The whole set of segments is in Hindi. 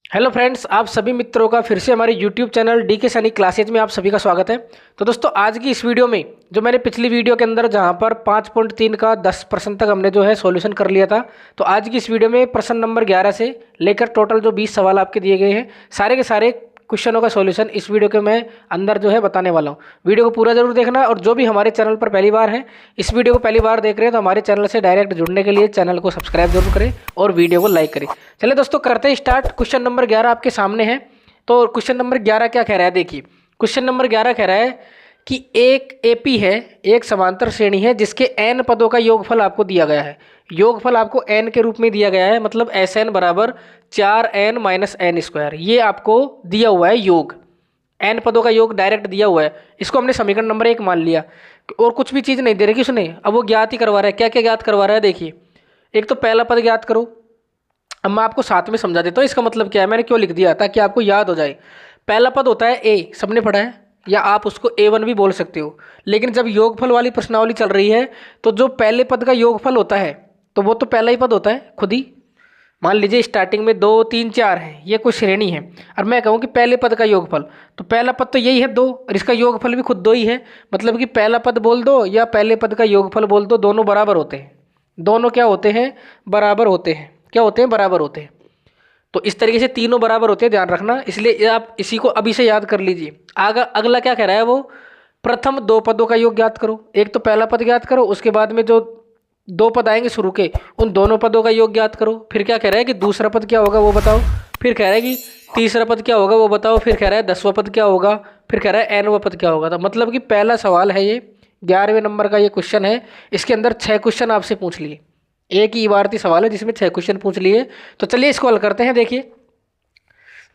हेलो फ्रेंड्स, आप सभी मित्रों का फिर से हमारे यूट्यूब चैनल डी के सैनिक क्लासेज में आप सभी का स्वागत है। तो दोस्तों, आज की इस वीडियो में जो मैंने पिछली वीडियो के अंदर जहां पर 5.3 का 10% तक हमने जो है सॉल्यूशन कर लिया था, तो आज की इस वीडियो में प्रश्न नंबर 11 से लेकर टोटल जो 20 सवाल आपके दिए गए हैं, सारे के सारे क्वेश्चनों का सॉल्यूशन इस वीडियो के मैं अंदर जो है बताने वाला हूँ। वीडियो को पूरा जरूर देखना। और जो भी हमारे चैनल पर पहली बार है, इस वीडियो को पहली बार देख रहे हैं, तो हमारे चैनल से डायरेक्ट जुड़ने के लिए चैनल को सब्सक्राइब जरूर करें और वीडियो को लाइक करें। चलिए दोस्तों, करते हैं स्टार्ट। क्वेश्चन नंबर 11 आपके सामने है। तो क्वेश्चन नंबर 11 क्या कह रहा है, देखिए। क्वेश्चन नंबर 11 कह रहा है कि एक एपी है, एक समांतर श्रेणी है जिसके एन पदों का योगफल आपको दिया गया है। योगफल आपको एन के रूप में दिया गया है, मतलब एस एन बराबर 4n माइनस एन स्क्वायर। ये आपको दिया हुआ है योग, एन पदों का योग डायरेक्ट दिया हुआ है। इसको हमने समीकरण नंबर 1 मान लिया और कुछ भी चीज़ नहीं दे रखी उसने। अब वो ज्ञात ही करवा रहा है। क्या क्या ज्ञात करवा रहा है, देखिए। एक तो पहला पद ज्ञात करो। अब मैं आपको साथ में समझा देता हूँ इसका मतलब क्या है, मैंने क्यों लिख दिया, ताकि आपको याद हो जाए। पहला पद होता है ए, सबने पढ़ा है, या आप उसको A1 भी बोल सकते हो। लेकिन जब योगफल वाली प्रश्नावली चल रही है, तो जो पहले पद का योगफल होता है, तो वो तो पहला ही पद होता है खुद ही। मान लीजिए स्टार्टिंग में 2 3 4 है, ये कोई श्रेणी है, और मैं कहूँ कि पहले पद का योगफल, तो पहला पद तो यही है 2, और इसका योगफल भी खुद 2 ही है। मतलब कि पहला पद बोल दो या पहले पद का योगफल बोल दो, दोनों बराबर होते हैं। दोनों क्या होते हैं, बराबर होते हैं। क्या होते हैं, बराबर होते हैं। तो इस तरीके से तीनों बराबर होते हैं, ध्यान रखना। इसलिए आप इसी को अभी से याद कर लीजिए। आगे अगला क्या कह रहा है, वो प्रथम 2 पदों का योग ज्ञात करो। एक तो पहला पद ज्ञात करो, उसके बाद में जो 2 पद आएंगे शुरू के, उन दोनों पदों का योग ज्ञात करो। फिर क्या कह रहा है कि दूसरा पद क्या होगा वो बताओ। फिर कह रहा है कि तीसरा पद क्या होगा वो बताओ। फिर कह रहा है 10वां पद क्या होगा। फिर कह रहा है nवां पद क्या होगा। तो मतलब कि पहला सवाल है ये, 11वें नंबर का ये क्वेश्चन है। इसके अंदर 6 क्वेश्चन आपसे पूछ लिए। एक ही इबारती सवाल है जिसमें 6 क्वेश्चन पूछ लिए। तो चलिए इसको हल करते हैं। देखिए,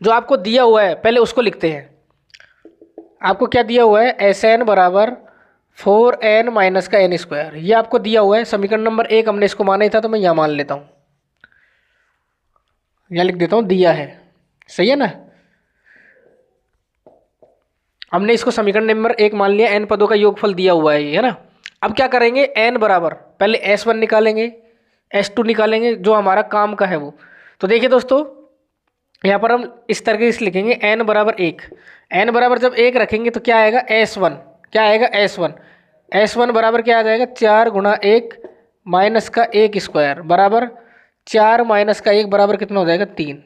जो आपको दिया हुआ है पहले उसको लिखते हैं। आपको क्या दिया हुआ है, एस एन बराबर 4n माइनस का एन स्क्वायर। ये आपको दिया हुआ है। समीकरण नंबर 1 हमने इसको माना ही था, तो मैं यहाँ मान लेता हूँ, यहाँ लिख देता हूँ, दिया है। सही है ना। हमने इसको समीकरण नंबर 1 मान लिया, n पदों का योगफल दिया हुआ है ये, है ना। अब क्या करेंगे, n बराबर पहले S1 निकालेंगे, S2 निकालेंगे, जो हमारा काम का है वो। तो देखिए दोस्तों, यहाँ पर हम इस तरीके से लिखेंगे, n बराबर 1। n बराबर जब 1 रखेंगे तो क्या आएगा, S1। क्या आएगा, S1। S1 बराबर क्या आ जाएगा, 4 गुणा 1 माइनस का 1 स्क्वायर बराबर 4 माइनस का 1 बराबर कितना हो जाएगा, 3।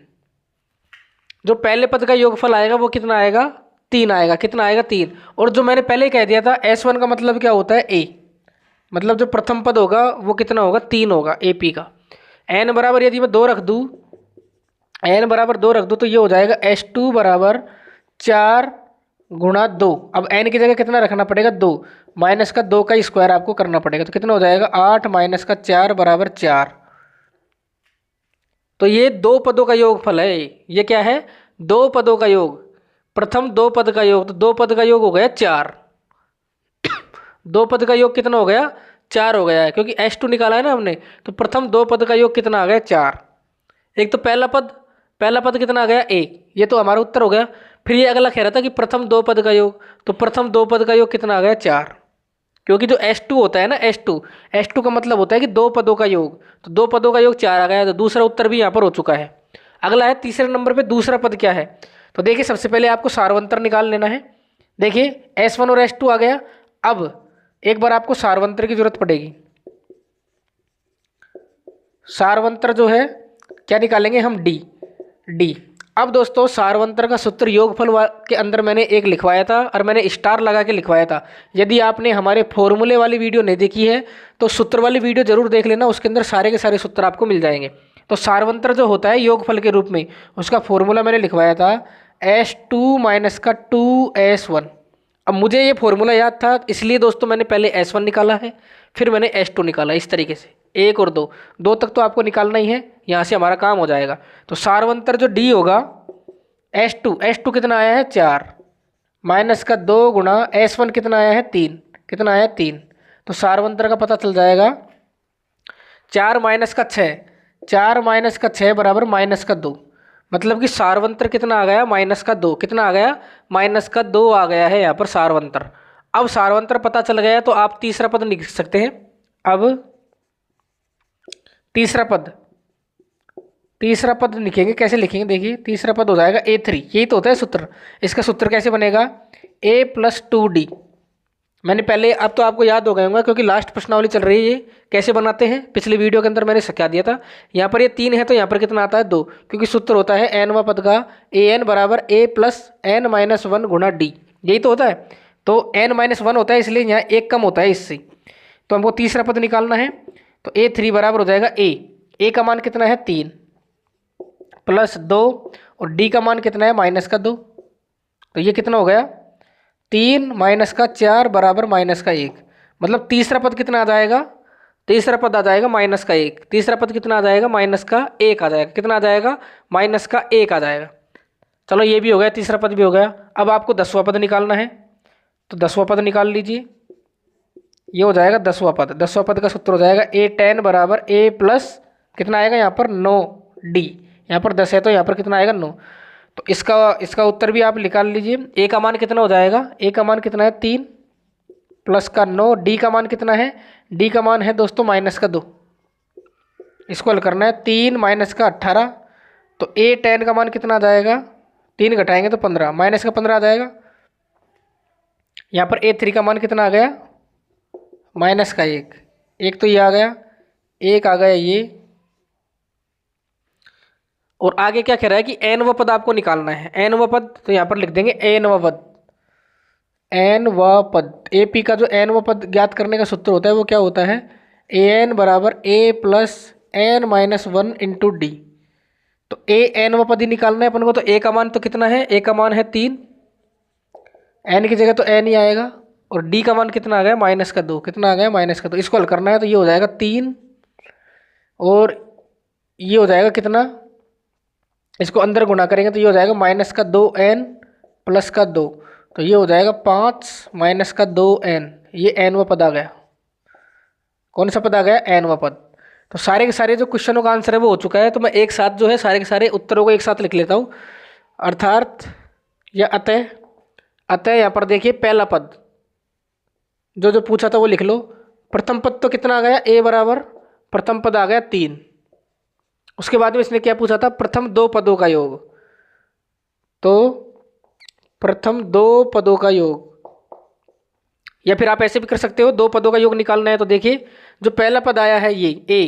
जो पहले पद का योगफल आएगा वो कितना आएगा, 3 आएगा। कितना आएगा, 3। और जो मैंने पहले ही कह दिया था, S1 का मतलब क्या होता है, A। मतलब जो प्रथम पद होगा वो कितना होगा, 3 होगा, AP का। n बराबर यदि मैं 2 रख दूँ, n बराबर 2 रख दूँ, तो ये हो जाएगा S2 बराबर 4 गुणा 2। अब n की जगह कितना रखना पड़ेगा, 2, माइनस का 2 का स्क्वायर आपको करना पड़ेगा। तो कितना हो जाएगा, 8 माइनस का 4 बराबर 4। तो ये 2 पदों का योगफल है। ये क्या है, 2 पदों का योग। प्रथम 2 पद का योग, तो 2 पद का योग हो गया 4। 2 पद का योग कितना हो गया, 4 हो गया है, क्योंकि S2 निकाला है ना हमने। तो प्रथम 2 पद का योग कितना आ गया, 4। एक तो पहला पद कितना आ गया, 1। ये तो हमारा उत्तर हो गया। फिर ये अगला कह रहा था कि प्रथम 2 पद का योग, तो प्रथम 2 पद का योग कितना आ गया, 4। क्योंकि जो S2 होता है ना, S2 का मतलब होता है कि 2 पदों का योग। तो 2 पदों का योग 4 आ गया। तो दूसरा उत्तर भी यहाँ पर हो चुका है। अगला है तीसरे नंबर पे, दूसरा पद क्या है। तो देखिए, सबसे पहले आपको सारवंतर निकाल लेना है। देखिए, S1 और S2 आ गया। अब एक बार आपको सारवंतर की जरूरत पड़ेगी। सारवंतर जो है क्या निकालेंगे हम, डी। अब दोस्तों, सारवंतर का सूत्र योगफल के अंदर मैंने एक लिखवाया था, और मैंने स्टार लगा के लिखवाया था। यदि आपने हमारे फॉर्मूले वाली वीडियो नहीं देखी है, तो सूत्र वाली वीडियो जरूर देख लेना। उसके अंदर सारे के सारे सूत्र आपको मिल जाएंगे। तो सारवंतर जो होता है योगफल के रूप में, उसका फॉर्मूला मैंने लिखवाया था, S2 माइनस का 2S1। अब मुझे ये फॉर्मूला याद था, इसलिए दोस्तों मैंने पहले S1 निकाला है, फिर मैंने S2 निकाला। इस तरीके से 1 और 2 तक तो आपको निकालना ही है, यहाँ से हमारा काम हो जाएगा। तो सारवंतर जो D होगा, S2 कितना आया है, 4, माइनस का 2 गुणा S1 कितना आया है, 3। कितना आया है, 3। तो सारवंतर का पता चल जाएगा, 4 माइनस का 6, 4 माइनस का 6 बराबर माइनस का 2। मतलब कि सारवंतर कितना आ गया, माइनस का 2। कितना आ गया, माइनस का 2 आ गया है यहाँ पर सारवंतर। अब सारवंतर पता चल गया, तो आप तीसरा पद लिख सकते हैं। अब तीसरा पद, तीसरा पद लिखेंगे, कैसे लिखेंगे देखिए, तीसरा पद हो जाएगा A3, यही तो होता है सूत्र। इसका सूत्र कैसे बनेगा, A + 2D। मैंने पहले, अब तो आपको याद हो गया होगा क्योंकि लास्ट प्रश्नावली चल रही है। ये कैसे बनाते हैं पिछली वीडियो के अंदर मैंने सिखा दिया था। यहाँ पर ये 3 है तो यहाँ पर कितना आता है 2, क्योंकि सूत्र होता है nवां पद का an बराबर A + n-1 गुणा d, यही तो होता है। तो n-1 होता है इसलिए यहाँ एक कम होता है इससे, तो हमको तीसरा पद निकालना है। तो A3 बराबर हो जाएगा A का मान कितना है 3 + 2 और d का मान कितना है -2। तो ये कितना हो गया 3 - 4 बराबर -1। मतलब तीसरा पद कितना आ जाएगा, तीसरा पद आ जाएगा -1। तीसरा पद कितना आ जाएगा -1 आ जाएगा। कितना आ जाएगा -1 आ जाएगा। चलो ये भी हो गया, तीसरा पद भी हो गया। अब आपको 10वां पद निकालना है, तो 10वां पद निकाल लीजिए। ये हो जाएगा 10वां पद। 10वां पद का सूत्र हो जाएगा A10 बराबर A + कितना आएगा यहाँ पर 9D। यहाँ पर 10 है तो यहाँ पर कितना आएगा 9। तो इसका उत्तर भी आप निकाल लीजिए। A का मान कितना हो जाएगा, A का मान कितना है 3 + 9। D का मान कितना है, D का मान है दोस्तों -2। इसको हल करना है, 3 - 18। तो A10 का मान कितना आ जाएगा, 3 घटाएंगे तो 15, -15 आ जाएगा। यहाँ पर A3 का मान कितना आ गया -1। एक तो ये आ गया, एक आ गया ये। और आगे क्या कह रहा है कि nवां पद आपको निकालना है। nवां पद तो यहाँ पर लिख देंगे nवां पद। nवां पद AP का जो nवां पद ज्ञात करने का सूत्र होता है वो क्या होता है, an बराबर A + n-1 × d। तो nवां पद ही निकालना है अपन को। तो A का मान तो कितना है, A का मान है 3, n की जगह तो n ही आएगा। और D का मान कितना आ गया -2। कितना आ गया -2। इसको हल करना है तो ये हो जाएगा 3 और ये हो जाएगा कितना, इसको अंदर गुणा करेंगे तो ये हो जाएगा -2n + 2। तो ये हो जाएगा 5 - 2n। ये nवां पद आ गया। कौन सा पद आ गया, nवां पद। तो सारे के सारे जो क्वेश्चनों का आंसर है वो हो चुका है। तो मैं एक साथ जो है सारे के सारे उत्तरों को एक साथ लिख लेता हूँ। अर्थात या अतः यहाँ पर देखिए पहला पद जो जो पूछा था वो लिख लो। प्रथम पद तो कितना आ गया, A बराबर प्रथम पद आ गया 3। उसके बाद में इसने क्या पूछा था, प्रथम 2 पदों का योग। तो प्रथम 2 पदों का योग, या फिर आप ऐसे भी कर सकते हो, 2 पदों का योग निकालना है। तो देखिए जो पहला पद आया है ये A,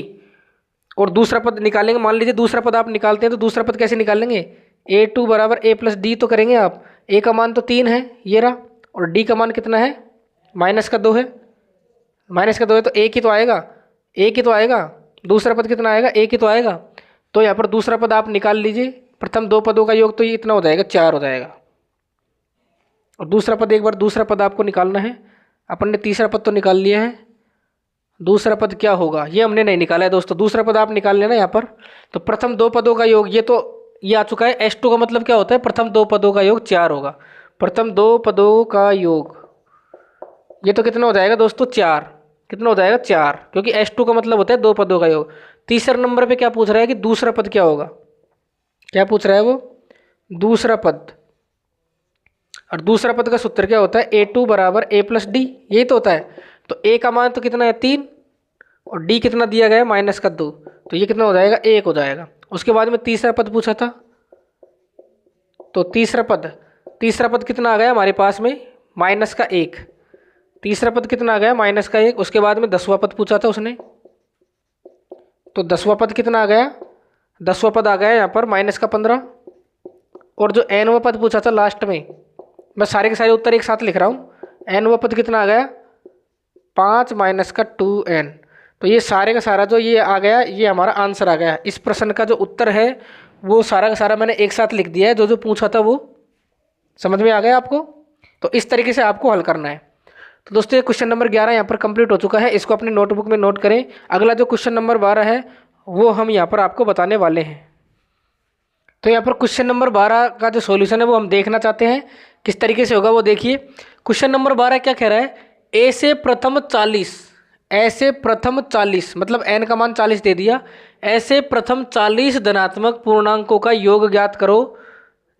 और दूसरा पद निकालेंगे। मान लीजिए दूसरा पद आप निकालते हैं तो दूसरा पद कैसे निकालेंगे, A2 बराबर A + D तो करेंगे आप। A का मान तो 3 है ये रहा, और D का मान कितना है -2 है। -2 है तो एक ही तो आएगा, एक ही तो आएगा। दूसरा पद कितना आएगा, एक ही तो आएगा। तो यहाँ पर दूसरा पद आप निकाल लीजिए। प्रथम 2 पदों का योग तो ये इतना हो जाएगा 4 हो जाएगा। और दूसरा पद, एक बार दूसरा पद आपको निकालना है। अपन ने तीसरा पद तो निकाल लिया है, दूसरा पद क्या होगा ये हमने नहीं निकाला है दोस्तों। दूसरा पद आप निकाल लेना यहाँ पर। तो प्रथम 2 पदों का योग ये आ चुका है। S2 का मतलब क्या होता है, प्रथम 2 पदों का योग 4 होगा। प्रथम 2 पदों का योग ये तो कितना हो जाएगा दोस्तों 4। कितना हो जाएगा 4, क्योंकि S2 का मतलब होता है 2 पदों का योग। तीसरे नंबर पे क्या पूछ रहा है कि दूसरा पद क्या होगा, क्या पूछ रहा है वो, दूसरा पद। और दूसरा पद का सूत्र क्या होता है, A2 बराबर A + D, यही तो होता है। तो A का मान तो कितना है 3 और D कितना दिया गया है -2। तो ये कितना हो जाएगा 1 हो जाएगा। उसके बाद में तीसरा पद पूछा था, तो तीसरा पद कितना आ गया हमारे पास में -1। तीसरा पद कितना आ गया -1। उसके बाद में 10वां पद पूछा था उसने, तो 10वां पद कितना आ गया, 10वां पद आ गया यहाँ पर -15। और जो nवां पद पूछा था लास्ट में, मैं सारे के सारे उत्तर एक साथ लिख रहा हूँ। nवां पद कितना आ गया 5 - 2n। तो ये सारे का सारा जो ये आ गया, ये हमारा आंसर आ गया। इस प्रश्न का जो उत्तर है वो सारा का सारा मैंने एक साथ लिख दिया है। जो जो पूछा था वो समझ में आ गया आपको। तो इस तरीके से आपको हल करना है। तो दोस्तों ये क्वेश्चन नंबर 11 यहाँ पर कंप्लीट हो चुका है। इसको अपने नोटबुक में नोट करें। अगला जो क्वेश्चन नंबर 12 है वो हम यहाँ पर आपको बताने वाले हैं। तो यहाँ पर क्वेश्चन नंबर 12 का जो सॉल्यूशन है वो हम देखना चाहते हैं किस तरीके से होगा वो देखिए। क्वेश्चन नंबर 12 क्या कह रहा है, ऐसे प्रथम 40 मतलब n का मान 40 दे दिया। ऐसे प्रथम 40 धनात्मक पूर्णांकों का योग ज्ञात करो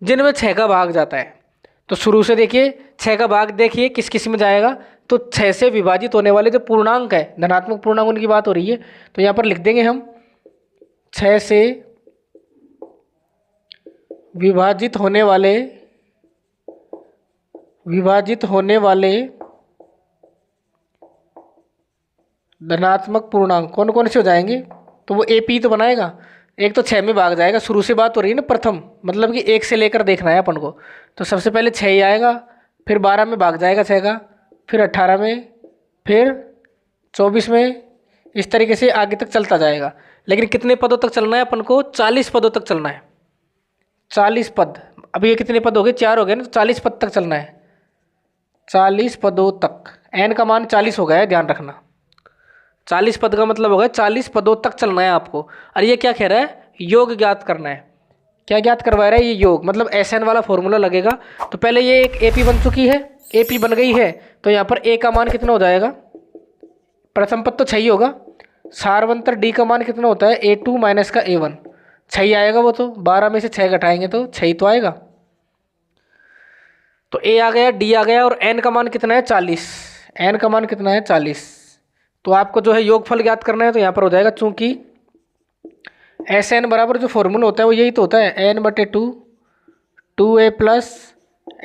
जिनमें 6 का भाग जाता है। तो शुरू से देखिए 6 का भाग देखिए किस किस में जाएगा। तो 6 से विभाजित होने वाले जो पूर्णांक है, धनात्मक पूर्णांक, उनकी बात हो रही है। तो यहाँ पर लिख देंगे हम 6 से विभाजित होने वाले धनात्मक पूर्णांक कौन कौन से हो जाएंगे? तो वो AP तो बनाएगा, एक तो 6 में भाग जाएगा, शुरू से बात हो रही है ना, प्रथम मतलब कि 1 से लेकर देखना है अपन को। तो सबसे पहले 6 ही आएगा, फिर 12 में भाग जाएगा 6 का, फिर 18 में, फिर 24 में, इस तरीके से आगे तक चलता जाएगा। लेकिन कितने पदों तक चलना है अपन को? 40 पदों तक चलना है। 40 पद। अब ये कितने पद हो गए? 4 हो गए ना, तो 40 पद तक चलना है। 40 पदों तक। n का मान 40 हो गया है, ध्यान रखना। 40 पद का मतलब हो गया 40 पदों तक चलना है आपको। और ये क्या कह रहा है? योग ज्ञात करना है। क्या ज्ञात करवा रहा है? ये योग, मतलब SN वाला फॉर्मूला लगेगा। तो पहले ये एक AP बन चुकी है, AP बन गई है, तो यहाँ पर A का मान कितना हो जाएगा? प्रथम पद तो 6 ही होगा। सारवंतर D का मान कितना होता है? A2 माइनस का A1। 6 ही आएगा वो तो, 12 में से 6 घटाएंगे तो 6 ही तो आएगा। तो A आ गया, D आ गया, और N का मान कितना है? 40। N का मान कितना है? 40। तो आपको जो है योगफल ज्ञात करना है, तो यहाँ पर हो जाएगा, चूंकि SN बराबर जो फॉर्मूला होता है वो यही तो होता है, n/2 2a plus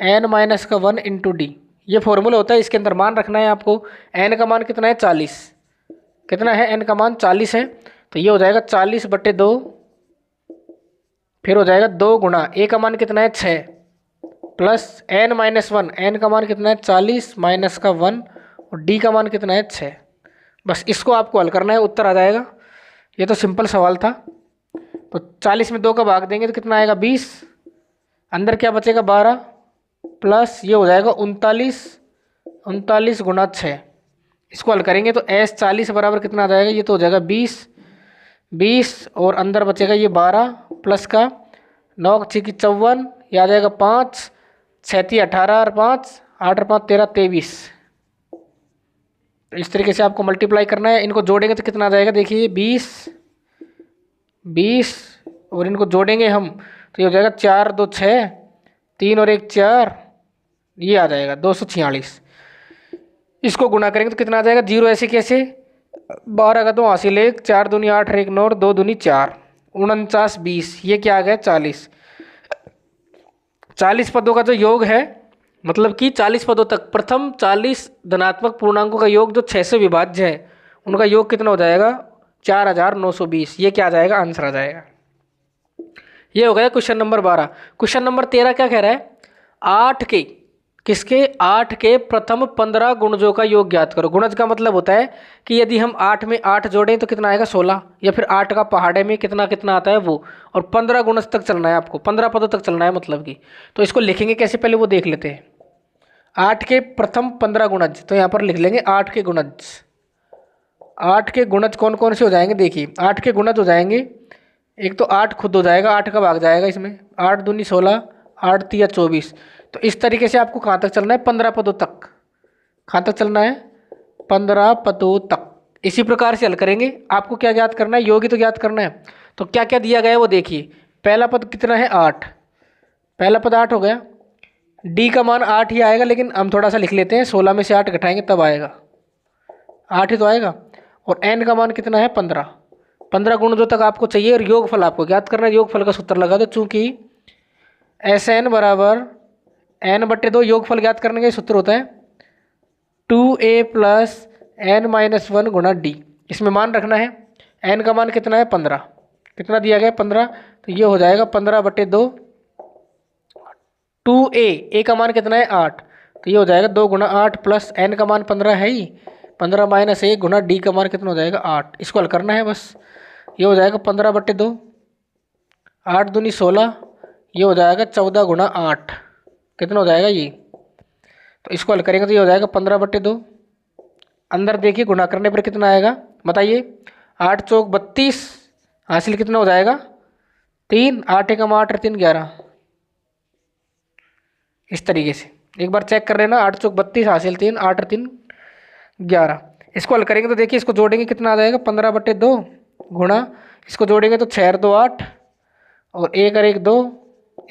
n minus का 1 इंटू डी। ये फॉर्मूला होता है, इसके अंदर मान रखना है आपको। n का मान कितना है? 40। कितना है? n का मान 40 है। तो ये हो जाएगा 40/2, फिर हो जाएगा 2 गुणा a का मान कितना है? 6 प्लस n माइनस 1। n का मान कितना है? 40 माइनस का 1, और d का मान कितना है? 6। बस इसको आपको हल करना है, उत्तर आ जाएगा। ये तो सिंपल सवाल था। तो 40 में 2 का भाग देंगे तो कितना आएगा? 20। अंदर क्या बचेगा? 12 प्लस ये हो जाएगा 39। 39 गुणा 6। इसको हल करेंगे तो S40 बराबर कितना आ जाएगा? ये तो हो जाएगा 20। 20 और अंदर बचेगा ये 12 प्लस का 9 6 की 54, ये आ जाएगा 5 6 18 और 5 8 और 5 13 23। तो इस तरीके से आपको मल्टीप्लाई करना है। इनको जोड़ेंगे तो कितना आ जाएगा? देखिए 20 और इनको जोड़ेंगे हम तो ये हो जाएगा 4 2 6, 3 और 1 4, ये आ जाएगा 246। इसको गुणा करेंगे तो कितना आ जाएगा? 0 ऐसे कैसे? 12 का 2 हासिल 1, 4 दूनी 8 और 1 9 और 2 दूनी 4, 49 20, ये क्या आ गया? 40। 40 पदों का जो योग है, मतलब कि 40 पदों तक प्रथम 40 धनात्मक पूर्णांकों का योग जो 6 से विभाज्य है, उनका योग कितना हो जाएगा? 4920। ये क्या आ जाएगा? आंसर आ जाएगा। ये हो गया क्वेश्चन नंबर 12। क्वेश्चन नंबर 13 क्या कह रहा है? 8 के किसके? 8 के प्रथम 15 गुणजों का योग ज्ञात करो। गुणज का मतलब होता है कि यदि हम 8 में 8 जोड़ें तो कितना आएगा? 16, या फिर 8 का पहाड़े में कितना कितना आता है वो। और 15 गुणज तक चलना है आपको, 15 पदों तक चलना है मतलब कि। तो इसको लिखेंगे कैसे, पहले वो देख लेते हैं। 8 के प्रथम 15 गुणज, तो यहाँ पर लिख लेंगे 8 के गुणज। 8 के गुणज कौन कौन से हो जाएंगे? देखिए 8 के गुणज हो जाएंगे, एक तो 8 खुद हो जाएगा, 8 का भाग जाएगा इसमें, 8 दूनी 16, 8 तिया 24। तो इस तरीके से आपको कहाँ तक चलना है? 15 पदों तक। कहाँ तक चलना है? 15 पदों तक। इसी प्रकार से हल करेंगे। आपको क्या ज्ञात करना है? योग ही तो ज्ञात करना है। तो क्या क्या दिया गया है वो देखिए। पहला पद कितना है? 8। पहला पद 8 हो गया। डी का मान 8 ही आएगा, लेकिन हम थोड़ा सा लिख लेते हैं, 16 में से 8 घटाएंगे तब आएगा, 8 ही तो आएगा। और एन का मान कितना है? 15। 15 गुण जो तक आपको चाहिए, और योगफल आपको ज्ञात करना है। योगफल का सूत्र लगा दो, चूंकि SN बराबर n/2 योगफल ज्ञात करने का सूत्र होता है 2a प्लस n माइनस 1 गुणा डी। इसमें मान रखना है। n का मान कितना है? 15। कितना दिया गया? 15। तो ये हो जाएगा 15/2। 2a का मान कितना है? 8। तो ये हो जाएगा 2 गुणा 8 प्लस n का मान 15 है ही, 15 माइनस 1 गुणा डी का मान कितना हो जाएगा? 8। इसको हल करना है बस। ये हो जाएगा 15/2, 8 दूनी 16, ये हो जाएगा 14 गुणा 8। कितना हो जाएगा ये? तो इसको हल करेंगे तो ये हो जाएगा 15/2। अंदर देखिए गुणा करने पर कितना आएगा बताइए? 8 चौक 32, हासिल कितना हो जाएगा? 3, 8 एकम 8 और 3 11। इस तरीके से एक बार चेक कर लेना। 8 चौक 32, हासिल 3, 8 और 3 11। इसको हल करेंगे तो देखिए, इसको जोड़ेंगे कितना आ जाएगा? 15/2 गुणा, इसको जोड़ेंगे तो 6 और 2 8, और 1 और 1 2,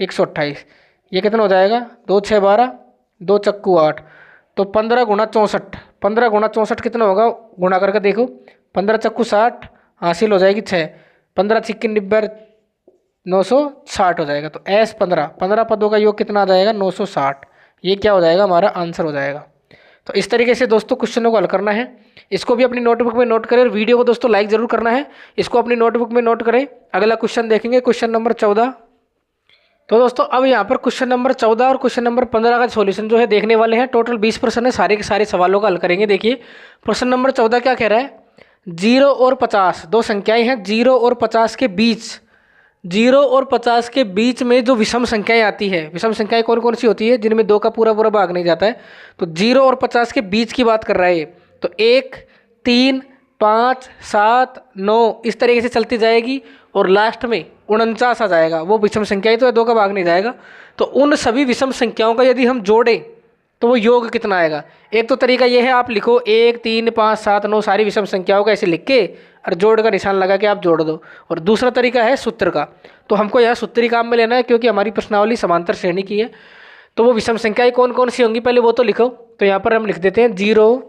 128। ये कितना हो जाएगा? 2 6 12, 2 चक्कू 8। तो 15 गुणा 64। 15 गुणा 64 कितना होगा? गुणा करके देखो, 15 चक्कू 60, हासिल हो जाएगी 6, 15 छिक्की 90, 960 हो जाएगा। तो S 15 पदों का योग कितना आ जाएगा 960। ये क्या हो जाएगा हमारा आंसर हो जाएगा। तो इस तरीके से दोस्तों क्वेश्चनों को हल करना है। इसको भी अपनी नोटबुक में नोट करें और वीडियो को दोस्तों लाइक जरूर करना है। इसको अपनी नोटबुक में नोट करें। अगला क्वेश्चन देखेंगे क्वेश्चन नंबर 14। तो दोस्तों अब यहाँ पर क्वेश्चन नंबर 14 और क्वेश्चन नंबर 15 का सॉल्यूशन जो है देखने वाले हैं। टोटल 20 प्रश्न है, सारे के सारे सवालों का हल करेंगे। देखिए प्रश्न नंबर 14 क्या कह रहा है, 0 और 50 दो संख्याएं हैं, 0 और 50 के बीच, 0 और 50 के बीच में जो विषम संख्याएं आती है, विषम संख्याएं कौन कौन सी होती है जिनमें 2 का पूरा पूरा भाग नहीं जाता है। तो 0 और 50 के बीच की बात कर रहा है। तो 1, 3, 5, 7, 9 इस तरीके से चलती जाएगी और लास्ट में 49 आ जाएगा। वो विषम संख्या ही तो है, 2 का भाग नहीं जाएगा। तो उन सभी विषम संख्याओं का यदि हम जोड़ें तो वो योग कितना आएगा। एक तो तरीका ये है, आप लिखो 1, 3, 5, 7, 9 सारी विषम संख्याओं का ऐसे लिख के और जोड़ का निशान लगा के आप जोड़ दो। और दूसरा तरीका है सूत्र का। तो हमको यहाँ सूत्र ही काम में लेना है क्योंकि हमारी प्रश्नावली समांतर श्रेणी की है। तो वो विषम संख्याएं कौन कौन सी होंगी पहले वो तो लिखो। तो यहाँ पर हम लिख देते हैं 0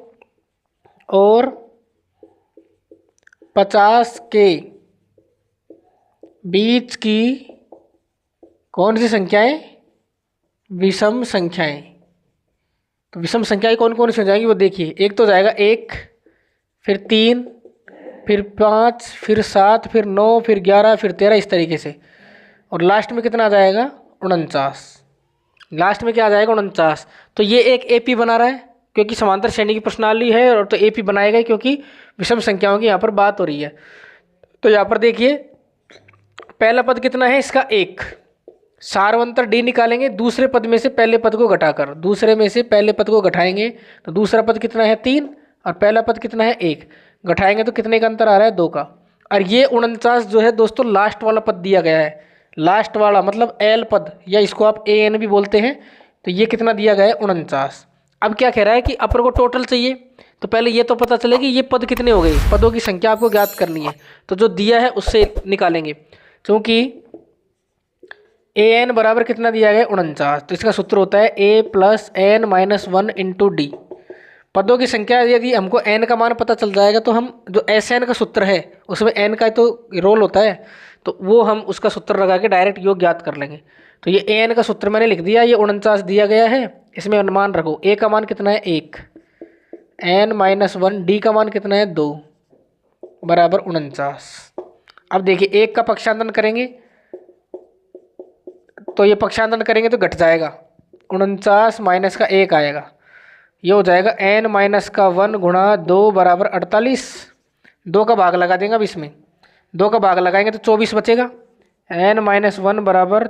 और 50 के बीच की कौन सी संख्याएं, विषम संख्याएं। तो विषम संख्याएं कौन कौन सी हो जाएंगी वो देखिए। एक तो जाएगा 1, फिर 3, फिर 5, फिर 7, फिर 9, फिर 11, फिर 13 इस तरीके से। और लास्ट में कितना आ जाएगा 49। लास्ट में क्या आ जाएगा 49। तो ये एक एपी बना रहा है क्योंकि समांतर श्रेणी की प्रश्नावली है और तो एपी बनाएगा क्योंकि विषम संख्याओं की यहाँ पर बात हो रही है। तो यहाँ पर देखिए पहला पद कितना है इसका 1, सारवंतर डी निकालेंगे दूसरे पद में से पहले पद को घटाकर, दूसरे में से पहले पद को घटाएंगे तो दूसरा पद कितना है 3 और पहला पद कितना है 1, घटाएंगे तो कितने का अंतर आ रहा है 2 का। और ये 49 जो है दोस्तों लास्ट वाला पद दिया गया है, लास्ट वाला मतलब एल पद या इसको आप AN भी बोलते हैं। तो ये कितना दिया गया है 49। अब क्या कह रहा है कि अपन को टोटल चाहिए। तो पहले ये तो पता चले कि ये पद कितने हो गए, पदों की संख्या आपको ज्ञात करनी है। तो जो दिया है उससे निकालेंगे क्योंकि AN बराबर कितना दिया गया 49। तो इसका सूत्र होता है A + N - 1 × D। पदों की संख्या यदि हमको n का मान पता चल जाएगा तो हम जो SN का सूत्र है उसमें n का तो रोल होता है तो वो हम उसका सूत्र लगा के डायरेक्ट योग ज्ञात कर लेंगे। तो ये AN का सूत्र मैंने लिख दिया, ये 49 दिया गया है। इसमें अनुमान रखो A का मान कितना है 1, N - 1, D का मान कितना है 2 बराबर 49। अब देखिए 1 का पक्षांतरण करेंगे तो ये पक्षांतरण करेंगे तो घट जाएगा, 49 माइनस का 1 आएगा। ये हो जाएगा n - 1 × 2 बराबर 48। 2 का भाग लगा देंगे अब इसमें, 2 का भाग लगाएंगे तो 24 बचेगा। n - 1 बराबर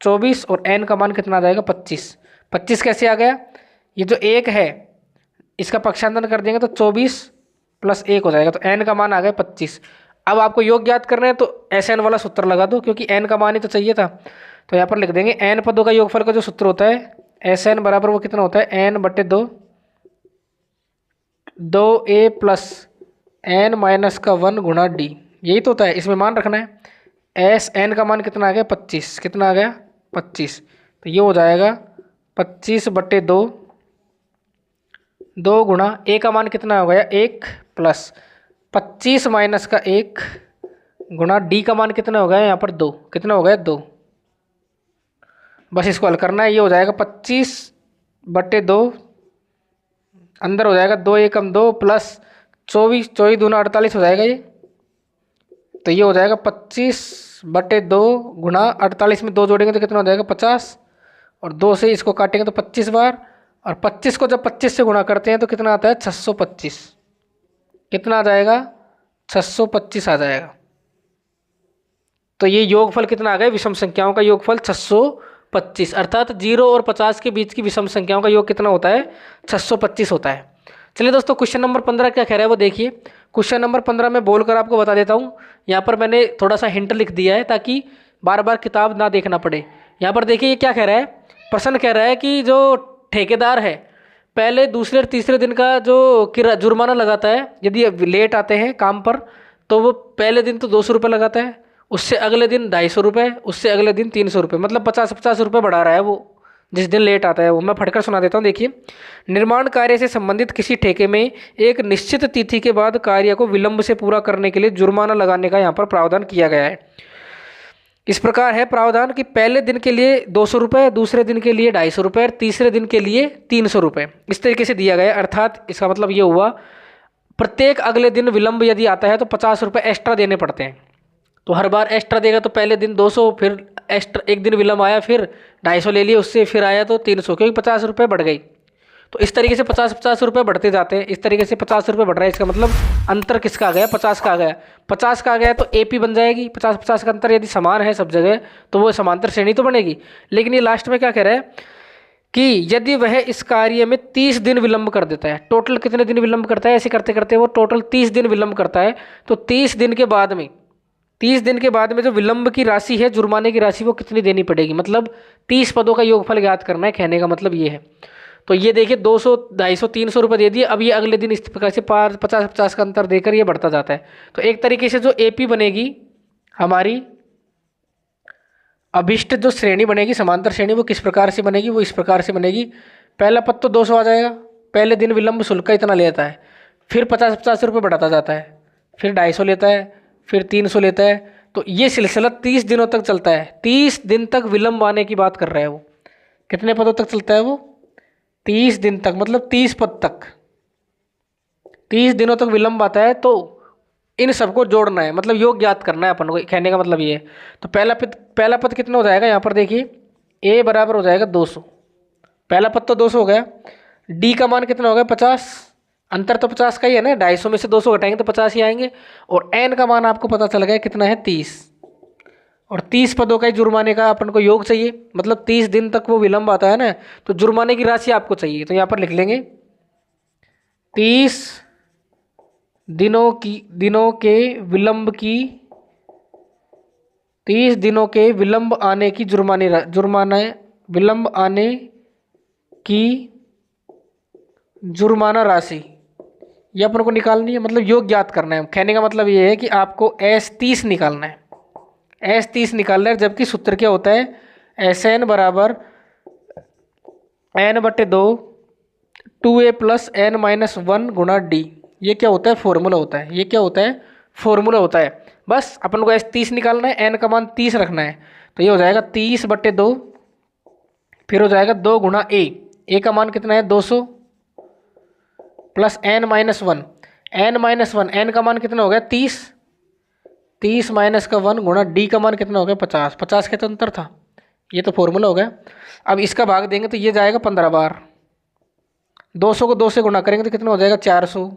24 और n का मान कितना आ जाएगा 25। 25 कैसे आ गया, ये जो 1 है इसका पक्षांतरण कर देंगे तो 24 + 1 हो जाएगा। तो n का मान आ गया 25। अब आपको योग ज्ञात करना है तो SN वाला सूत्र लगा दो क्योंकि n का मान ही तो चाहिए था। तो यहाँ पर लिख देंगे n पदों का योगफल का जो सूत्र होता है SN बराबर वो कितना होता है n/2 2a + n - 1 × D। यही तो होता है, इसमें मान रखना है। SN का मान कितना आ गया 25, कितना आ गया 25। तो ये हो जाएगा 25/2 2 गुणा a का मान कितना हो गया 1 + 25 माइनस का 1 गुणा D का मान कितना हो गया यहाँ पर 2, कितना हो गया 2। बस इसको हल करना है। ये हो जाएगा 25/2 अंदर हो जाएगा 2 × 2 + 24, 24 दूना 48 हो जाएगा ये। तो ये हो जाएगा 25/2 गुणा 48 में 2 जोड़ेंगे तो कितना हो जाएगा 50 और 2 से इसको काटेंगे तो 25 बार और 25 को जब 25 से गुणा करते हैं तो कितना आता है 625। कितना आ जाएगा 625 आ जाएगा। तो ये योगफल कितना आ गया विषम संख्याओं का योगफल 625, अर्थात 0 और 50 के बीच की विषम संख्याओं का योग कितना होता है 625 होता है। चलिए दोस्तों क्वेश्चन नंबर 15 क्या कह रहा है वो देखिए। क्वेश्चन नंबर 15 में बोलकर आपको बता देता हूँ। यहाँ पर मैंने थोड़ा सा हिंट लिख दिया है ताकि बार बार किताब ना देखना पड़े। यहाँ पर देखिए ये क्या कह रहा है, प्रश्न कह रहा है कि जो ठेकेदार है पहले दूसरे और तीसरे दिन का जो जुर्माना लगाता है, यदि लेट आते हैं काम पर तो वो पहले दिन तो 200 रुपये लगाता है, उससे अगले दिन 250 रुपये, उससे अगले दिन 300 रुपये, मतलब 50-50 रुपये बढ़ा रहा है वो जिस दिन लेट आता है वो। मैं फटकर सुना देता हूँ देखिए। निर्माण कार्य से संबंधित किसी ठेके में एक निश्चित तिथि के बाद कार्य को विलंब से पूरा करने के लिए जुर्माना लगाने का यहाँ पर प्रावधान किया गया है। इस प्रकार है प्रावधान कि पहले दिन के लिए 200 रुपये, दूसरे दिन के लिए 250 रुपये, तीसरे दिन के लिए 300 रुपये, इस तरीके से दिया गया। अर्थात इसका मतलब ये हुआ प्रत्येक अगले दिन विलंब यदि आता है तो 50 रुपये एक्स्ट्रा देने पड़ते हैं। तो हर बार एक्स्ट्रा देगा तो पहले दिन 200, फिर एक्स्ट्रा एक दिन विलंब आया फिर 250 ले लिए, उससे फिर आया तो 300, क्योंकि 50 रुपये बढ़ गई। तो इस तरीके से 50-50 रुपये बढ़ते जाते हैं। इस तरीके से 50 रुपये बढ़ रहा है, इसका मतलब अंतर किसका आ गया? 50 का आ गया। 50 का आ गया तो एपी बन जाएगी। 50-50 का अंतर यदि समान है सब जगह तो वो समांतर श्रेणी तो बनेगी। लेकिन ये लास्ट में क्या कह रहा है कि यदि वह इस कार्य में 30 दिन विलंब कर देता है, टोटल कितने दिन विलंब करता है? ऐसे करते करते वो टोटल 30 दिन विलंब करता है। तो 30 दिन के बाद में जो विलंब की राशि है, जुर्माने की राशि, वो कितनी देनी पड़ेगी? मतलब 30 पदों का योगफल ज्ञात करना है, कहने का मतलब ये है। तो ये देखिए 200, 250, 300 रुपये दे दिए। अब ये अगले दिन इस प्रकार से 50-50 का अंतर देकर ये बढ़ता जाता है। तो एक तरीके से जो एपी बनेगी हमारी अभिष्ट जो श्रेणी बनेगी, समांतर श्रेणी, वो किस प्रकार से बनेगी? वो इस प्रकार से बनेगी। पहला पद तो 200 आ जाएगा, पहले दिन विलंब शुल्क का इतना लेता है, फिर 50-50 रुपये बढ़ाता जाता है, फिर 250 लेता है, फिर 300 लेता है। तो ये सिलसिला 30 दिनों तक चलता है। 30 दिन तक विलंब आने की बात कर रहा है वो। कितने पदों तक चलता है वो? 30 दिन तक, मतलब 30 पद तक 30 दिनों तक विलंब आता है। तो इन सबको जोड़ना है, मतलब योग ज्ञात करना है अपन को, कहने का मतलब ये है। तो पहला पद कितना हो जाएगा? यहाँ पर देखिए ए बराबर हो जाएगा 200। पहला पद तो 200 हो गया। डी का मान कितना हो गया? 50। अंतर तो 50 का ही है ना, 250 में से 200 घटाएंगे तो 50 ही आएंगे। और एन का मान आपको पता चल गया कितना है? 30। और 30 पदों का ही जुर्माने का अपन को योग चाहिए, मतलब 30 दिन तक वो विलंब आता है ना, तो जुर्माने की राशि आपको चाहिए। तो यहाँ पर लिख लेंगे 30 दिनों के विलंब की 30 दिनों के विलंब आने की विलंब आने की जुर्माना राशि, ये अपन को निकालनी है, मतलब योग ज्ञात करना है। कहने का मतलब ये है कि आपको S30 निकालना है। S30 निकालना है, जबकि सूत्र क्या होता है? SN बराबर N/2 2A + N-1 गुणा D। ये क्या होता है? फॉर्मूला होता है। ये क्या होता है? फॉर्मूला होता है। बस अपन को S30 निकालना है, N का मान 30 रखना है। तो ये हो जाएगा 30/2, फिर हो जाएगा 2 गुणा A का मान कितना है? 200 + N-1 N का मान कितना हो गया? 30 -1 गुणा D का मान कितना हो गया? 50 के तो अंतर था। ये तो फॉर्मूला हो गया। अब इसका भाग देंगे तो ये जाएगा 15 बार। 200 को 2 से गुणा करेंगे तो कितना हो जाएगा? 400,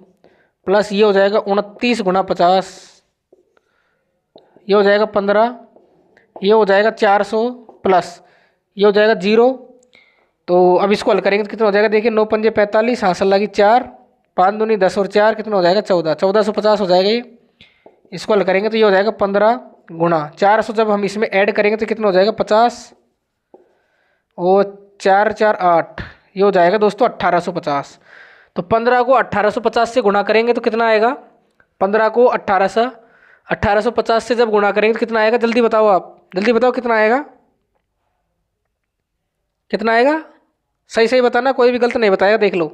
प्लस ये हो जाएगा 29 गुणा 50, ये हो जाएगा 15, ये हो जाएगा 400, प्लस ये हो जाएगा 0। तो अब इसको हल करेंगे तो कितना हो जाएगा? देखिए 9 पंजे 45, हासिल लगी 4, 5 दूनी 10 और 4 कितना हो जाएगा? 1450 हो जाएगा ये। इसको हल करेंगे तो ये हो जाएगा 15 गुणा 400। जब हम इसमें ऐड करेंगे तो कितना हो जाएगा? 50 और 4 4 8, ये हो जाएगा दोस्तों 1850। तो 15 को 1850 से गुणा करेंगे तो कितना आएगा? 15 को 1850 से जब गुणा करेंगे तो कितना आएगा? जल्दी बताओ आप, जल्दी बताओ कितना आएगा? कितना आएगा? सही सही बताना, कोई भी गलत नहीं बताएगा, देख लो।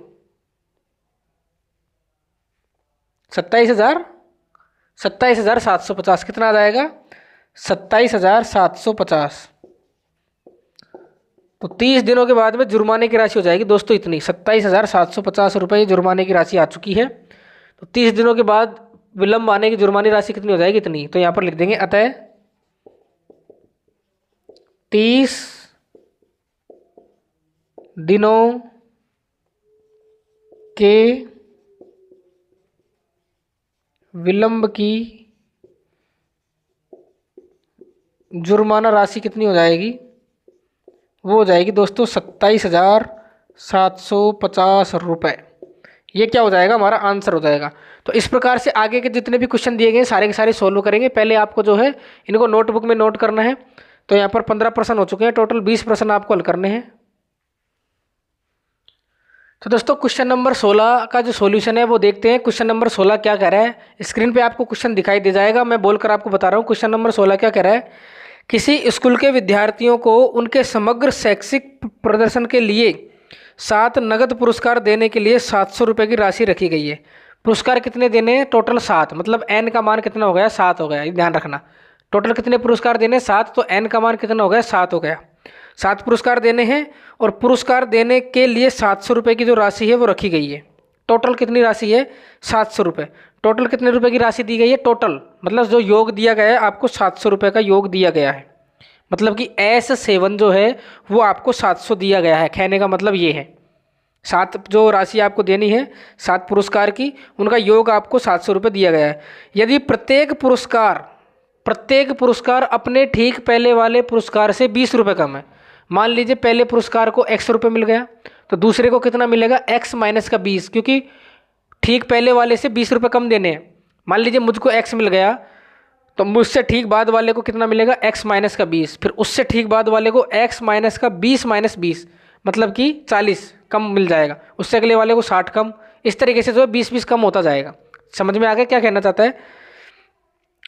27,750 कितना आ जाएगा? 27,750। तो 30 दिनों के बाद में जुर्माने की राशि हो जाएगी दोस्तों इतनी, 27,750 रुपये जुर्माने की राशि आ चुकी है। तो 30 दिनों के बाद विलंब आने की जुर्मानी राशि कितनी हो जाएगी? इतनी। तो यहाँ पर लिख देंगे अतः 30 दिनों के विलंब की जुर्माना राशि कितनी हो जाएगी? वो हो जाएगी दोस्तों 27,750 रुपये। ये क्या हो जाएगा? हमारा आंसर हो जाएगा। तो इस प्रकार से आगे के जितने भी क्वेश्चन दिए गए सारे के सारे सोल्व करेंगे। पहले आपको जो है इनको नोटबुक में नोट करना है। तो यहाँ पर 15 प्रश्न हो चुके हैं, टोटल 20 प्रश्न आपको हल करने हैं। तो दोस्तों क्वेश्चन नंबर 16 का जो सॉल्यूशन है वो देखते हैं। क्वेश्चन नंबर 16 क्या कह रहा है? स्क्रीन पे आपको क्वेश्चन दिखाई दे जाएगा, मैं बोलकर आपको बता रहा हूँ। क्वेश्चन नंबर 16 क्या कह रहा है? किसी स्कूल के विद्यार्थियों को उनके समग्र शैक्षिक प्रदर्शन के लिए 7 नगद पुरस्कार देने के लिए 700 रुपये की राशि रखी गई है। पुरस्कार कितने देने हैं? टोटल 7, मतलब n का मान कितना हो गया? 7 हो गया, ध्यान रखना। टोटल कितने पुरस्कार देने, 7, तो n का मान कितना हो गया, 7 हो गया। 7 पुरस्कार देने हैं और पुरस्कार देने के लिए 700 रुपये की जो राशि है वो रखी गई है। टोटल कितनी राशि है, 700 रुपये। टोटल कितने रुपए की राशि दी गई है, टोटल मतलब जो योग दिया गया है आपको 700 रुपये का योग दिया गया है। मतलब कि S7 जो है वो आपको 700 दिया गया है। कहने का मतलब ये है 7 जो राशि आपको देनी है 7 पुरस्कार की, उनका योग आपको 700 रुपये दिया गया है। यदि प्रत्येक पुरस्कार अपने ठीक पहले वाले पुरस्कार से 20 रुपये कम है, मान लीजिए पहले पुरस्कार को x रुपये मिल गया तो दूसरे को कितना मिलेगा, x माइनस का 20, क्योंकि ठीक पहले वाले से 20 रुपये कम देने हैं। मान लीजिए मुझको x मिल गया तो मुझसे ठीक बाद वाले को कितना मिलेगा, x माइनस का 20, फिर उससे ठीक बाद वाले को x माइनस का 20 माइनस 20 मतलब कि 40 कम मिल जाएगा, उससे अगले वाले को 60 कम, इस तरीके से जो है 20-20 कम होता जाएगा। समझ में आ गया क्या कहना चाहता है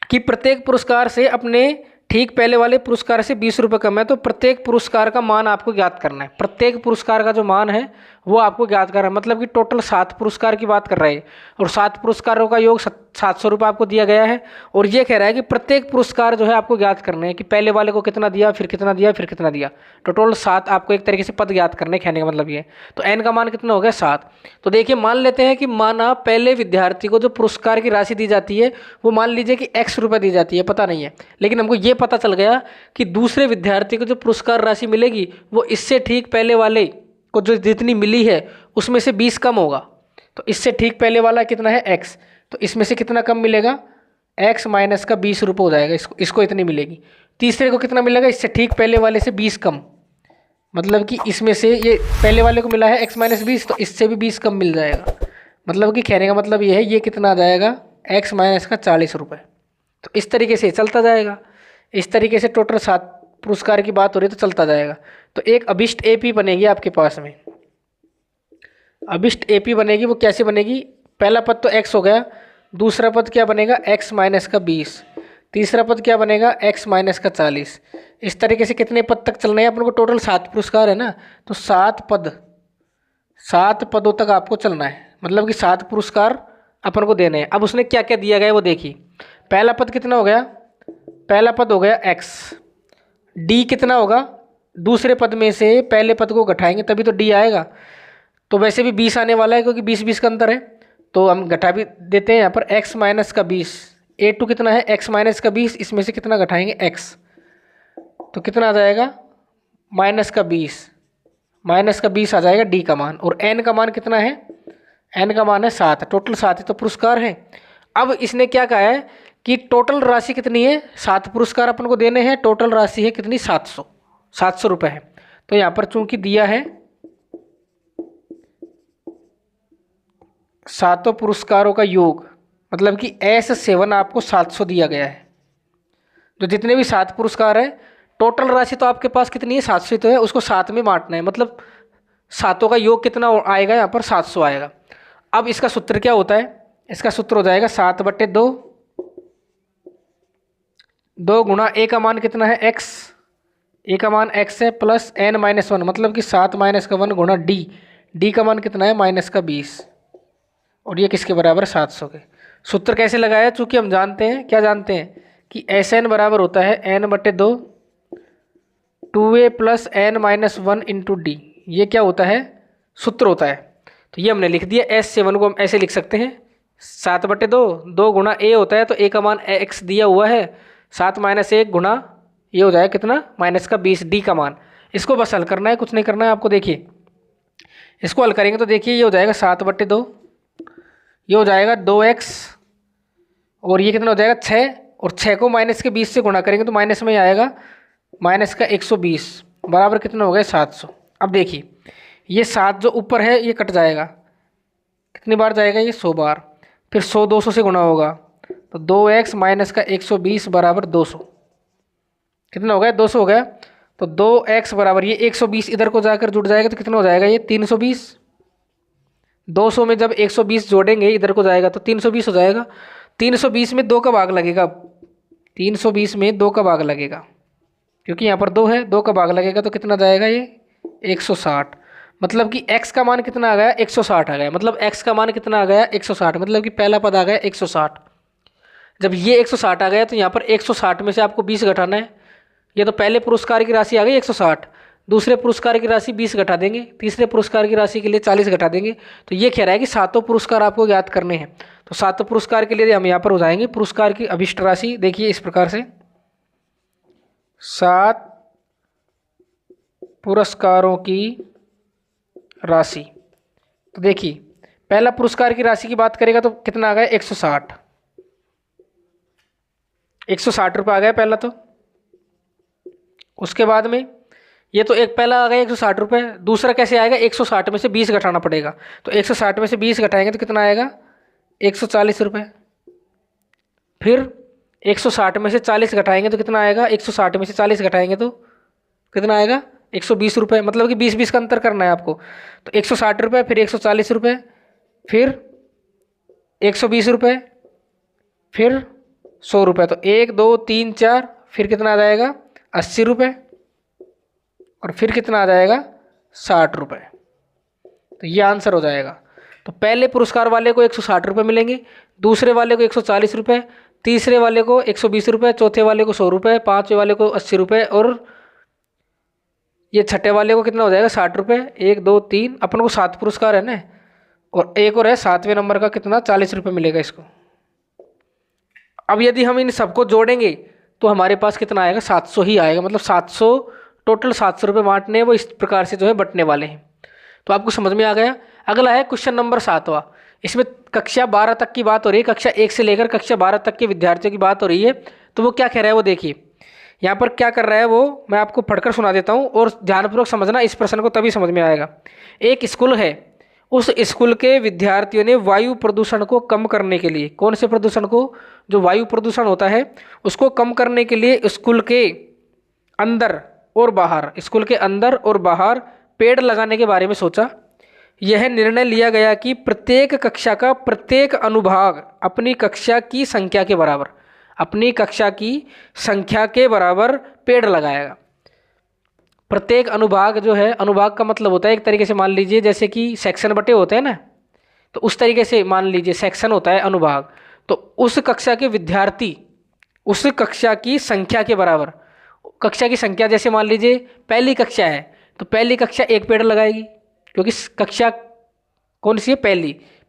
कि प्रत्येक पुरस्कार से अपने ठीक पहले वाले पुरस्कार से 20 रुपये कम है, तो प्रत्येक पुरस्कार का मान आपको ज्ञात करना है। प्रत्येक पुरस्कार का जो मान है वो आपको ज्ञात करना है। मतलब कि टोटल 7 पुरस्कार की बात कर रहे हैं और 7 पुरस्कारों का योग 700 रुपये आपको दिया गया है। और ये कह रहा है कि प्रत्येक पुरस्कार जो है आपको ज्ञात करने हैं कि पहले वाले को कितना दिया, फिर कितना दिया, फिर कितना दिया। तो टोटल 7 आपको एक तरीके से पद ज्ञात करने, कहने का मतलब ये। तो n का मान कितना हो गया, 7। तो देखिए मान लेते हैं कि माना पहले विद्यार्थी को जो पुरस्कार की राशि दी जाती है वो मान लीजिए कि x रुपये दी जाती है, पता नहीं है, लेकिन हमको ये पता चल गया कि दूसरे विद्यार्थी को जो पुरस्कार राशि मिलेगी वो इससे ठीक पहले वाले को जो जितनी मिली है उसमें से 20 कम होगा। तो इससे ठीक पहले वाला कितना है, x, तो इसमें से कितना कम मिलेगा, x माइनस का 20 रुपये हो जाएगा, इसको इतनी मिलेगी। तीसरे को कितना मिलेगा, इससे ठीक पहले वाले से 20 कम, मतलब कि इसमें से ये पहले वाले को मिला है x माइनस 20, तो इससे भी 20 कम मिल जाएगा। मतलब कि कहने का मतलब ये है ये कितना आ जाएगा, x माइनस का 40 रुपये। तो इस तरीके से चलता जाएगा। इस तरीके से टोटल 7 पुरस्कार की बात हो रही है तो चलता जाएगा। तो एक अभिष्ट AP बनेगी आपके पास में, अभिष्ट AP बनेगी। वो कैसे बनेगी, पहला पद तो x हो गया, दूसरा पद क्या बनेगा, x माइनस का 20, तीसरा पद क्या बनेगा, x माइनस का 40। इस तरीके से कितने पद तक चलना है अपन को, टोटल 7 पुरस्कार है ना, तो 7 पदों तक आपको चलना है। मतलब कि 7 पुरस्कार अपन को देने हैं। अब उसने क्या क्या दिया गया है वो देखिए। पहला पद कितना हो गया, पहला पद हो गया x, d कितना होगा, दूसरे पद में से पहले पद को घटाएंगे तभी तो d आएगा। तो वैसे भी 20 आने वाला है क्योंकि 20-20 का अंतर है, तो हम घटा भी देते हैं यहाँ पर x माइनस का 20। A2 कितना है, x माइनस का 20, इसमें से कितना घटाएंगे, x, तो कितना आ जाएगा, माइनस का 20 आ जाएगा d का मान। और n का मान कितना है, n का मान है 7, टोटल 7 ही तो पुरस्कार हैं। अब इसने क्या कहा है कि टोटल राशि कितनी है, 7 पुरस्कार अपन को देने हैं, टोटल राशि है कितनी, 700 रुपये है। तो यहाँ पर चूंकि दिया है 7 पुरस्कारों का योग, मतलब कि S7 आपको 700 दिया गया है। जो जितने भी 7 पुरस्कार है टोटल राशि तो आपके पास कितनी है, 700 तो है, उसको 7 में बांटना है, मतलब 7 का योग कितना आएगा, यहाँ पर 700 आएगा। अब इसका सूत्र क्या होता है, इसका सूत्र हो जाएगा 7/2, 2 गुणा a का मान कितना है, x, a का मान x है, प्लस n-1, मतलब कि 7 माइनस का 1 गुणा d का मान कितना है, माइनस का 20, और ये किसके बराबर, 700 के। सूत्र कैसे लगाया, चूंकि हम जानते हैं, क्या जानते हैं कि Sn बराबर होता है n/2 2a plus n-1 into d, ये क्या होता है, सूत्र होता है। तो ये हमने लिख दिया। S7 को हम ऐसे लिख सकते हैं 7/2, 2 गुणा a होता है तो a का मान x दिया हुआ है, 7 माइनस 1 गुणा ये हो जाएगा कितना, माइनस का 20 d का मान। इसको बस हल करना है, कुछ नहीं करना है आपको। देखिए इसको हल करेंगे तो देखिए ये हो जाएगा 7/2, ये हो जाएगा 2x, और ये कितना हो जाएगा 6, और 6 को माइनस के 20 से गुणा करेंगे तो माइनस में ही आएगा, माइनस का 120 बराबर कितना हो गया, 700। अब देखिए ये 7 जो ऊपर है ये कट जाएगा, कितनी बार जाएगा, ये 100 बार, फिर 100 200 से गुणा होगा तो 2x माइनस का 120 बराबर 200, कितना हो गया, 200 हो गया। तो 2x बराबर ये 120 इधर को जाकर जुड़ जाएगा तो कितना हो जाएगा, ये 320। 200 में जब 120 जोड़ेंगे इधर को जाएगा तो 320 हो जाएगा। 320 में 2 का भाग लगेगा, 320 में 2 का भाग लगेगा, क्योंकि यहाँ पर 2 है, 2 का भाग लगेगा तो कितना जाएगा, ये 160। मतलब कि x का मान कितना आ गया, 160 आ गया। मतलब x का मान कितना आ गया, 160, मतलब कि पहला पद आ गया 160। जब ये 160 आ गया तो यहाँ पर 160 में से आपको 20 घटाना है। ये तो पहले पुरस्कार की राशि आ गई 160, दूसरे पुरस्कार की राशि 20 घटा देंगे, तीसरे पुरस्कार की राशि के लिए 40 घटा देंगे। तो ये कह रहा है कि सातों पुरस्कार आपको ज्ञात करने हैं। तो सातों पुरस्कार के लिए हम यहाँ पर हो जाएंगे पुरस्कार की अभिष्ट राशि, देखिए इस प्रकार से 7 पुरस्कारों की राशि। तो देखिए पहला पुरस्कार की राशि की बात करेगा तो कितना आ गया 160, 160 रुपये आ गया पहला। तो उसके बाद में ये तो एक पहला आ गया 160 रुपये, दूसरा कैसे आएगा 160 में से 20 घटाना पड़ेगा। तो 160 में से 20 घटाएंगे तो कितना आएगा 140 रुपये। फिर 160 में से 40 घटाएंगे तो कितना आएगा 160 में से 40 घटाएंगे तो कितना आएगा 120 रुपये, मतलब कि 20-20 का अंतर करना है आपको। तो 160 रुपये, फिर 140 रुपये, फिर 120 रुपये, फिर 100 रुपये। तो 1 2 3 4, फिर कितना आ जाएगा 80 रुपये, और फिर कितना आ जाएगा 60 रुपये। तो ये आंसर हो जाएगा। तो पहले पुरस्कार वाले को 160 रुपये मिलेंगे, दूसरे वाले को 140 रुपये, तीसरे वाले को 120 रुपये, चौथे वाले को 100 रुपये, पाँचवें वाले को 80 रुपये, और ये छठे वाले को कितना हो जाएगा 60 रुपये। 1 2 3, अपन को 7 पुरस्कार है ना, और एक और है 7वें नंबर का, कितना 40 रुपये मिलेगा इसको। अब यदि हम इन सबको जोड़ेंगे तो हमारे पास कितना आएगा 700 ही आएगा, मतलब 700 टोटल 700 रुपये बांटने हैं, वो इस प्रकार से जो है बंटने वाले हैं। तो आपको समझ में आ गया। अगला है क्वेश्चन नंबर 7वां। इसमें कक्षा 12 तक की बात हो रही है, कक्षा 1 से लेकर कक्षा 12 तक के विद्यार्थियों की बात हो रही है। तो वो क्या कह रहा है वो देखिए, यहाँ पर क्या कर रहा है वो मैं आपको पढ़कर सुना देता हूँ, और ध्यानपूर्वक समझना, इस प्रश्न को तभी समझ में आएगा। एक स्कूल है, उस स्कूल के विद्यार्थियों ने वायु प्रदूषण को कम करने के लिए, कौन से प्रदूषण को, जो वायु प्रदूषण होता है उसको कम करने के लिए स्कूल के अंदर और बाहर, स्कूल के अंदर और बाहर पेड़ लगाने के बारे में सोचा। यह निर्णय लिया गया कि प्रत्येक कक्षा का प्रत्येक अनुभाग अपनी कक्षा की संख्या के बराबर, अपनी कक्षा की संख्या के बराबर पेड़ लगाएगा। प्रत्येक अनुभाग जो है, अनुभाग का मतलब होता है एक तरीके से मान लीजिए जैसे कि सेक्शन बटे होते हैं ना, तो उस तरीके से मान लीजिए सेक्शन होता है अनुभाग। तो उस कक्षा के विद्यार्थी उस कक्षा की संख्या के बराबर, कक्षा की संख्या जैसे मान लीजिए पहली कक्षा है तो पहली कक्षा 1 पेड़ लगाएगी, क्योंकि कक्षा कौन सी है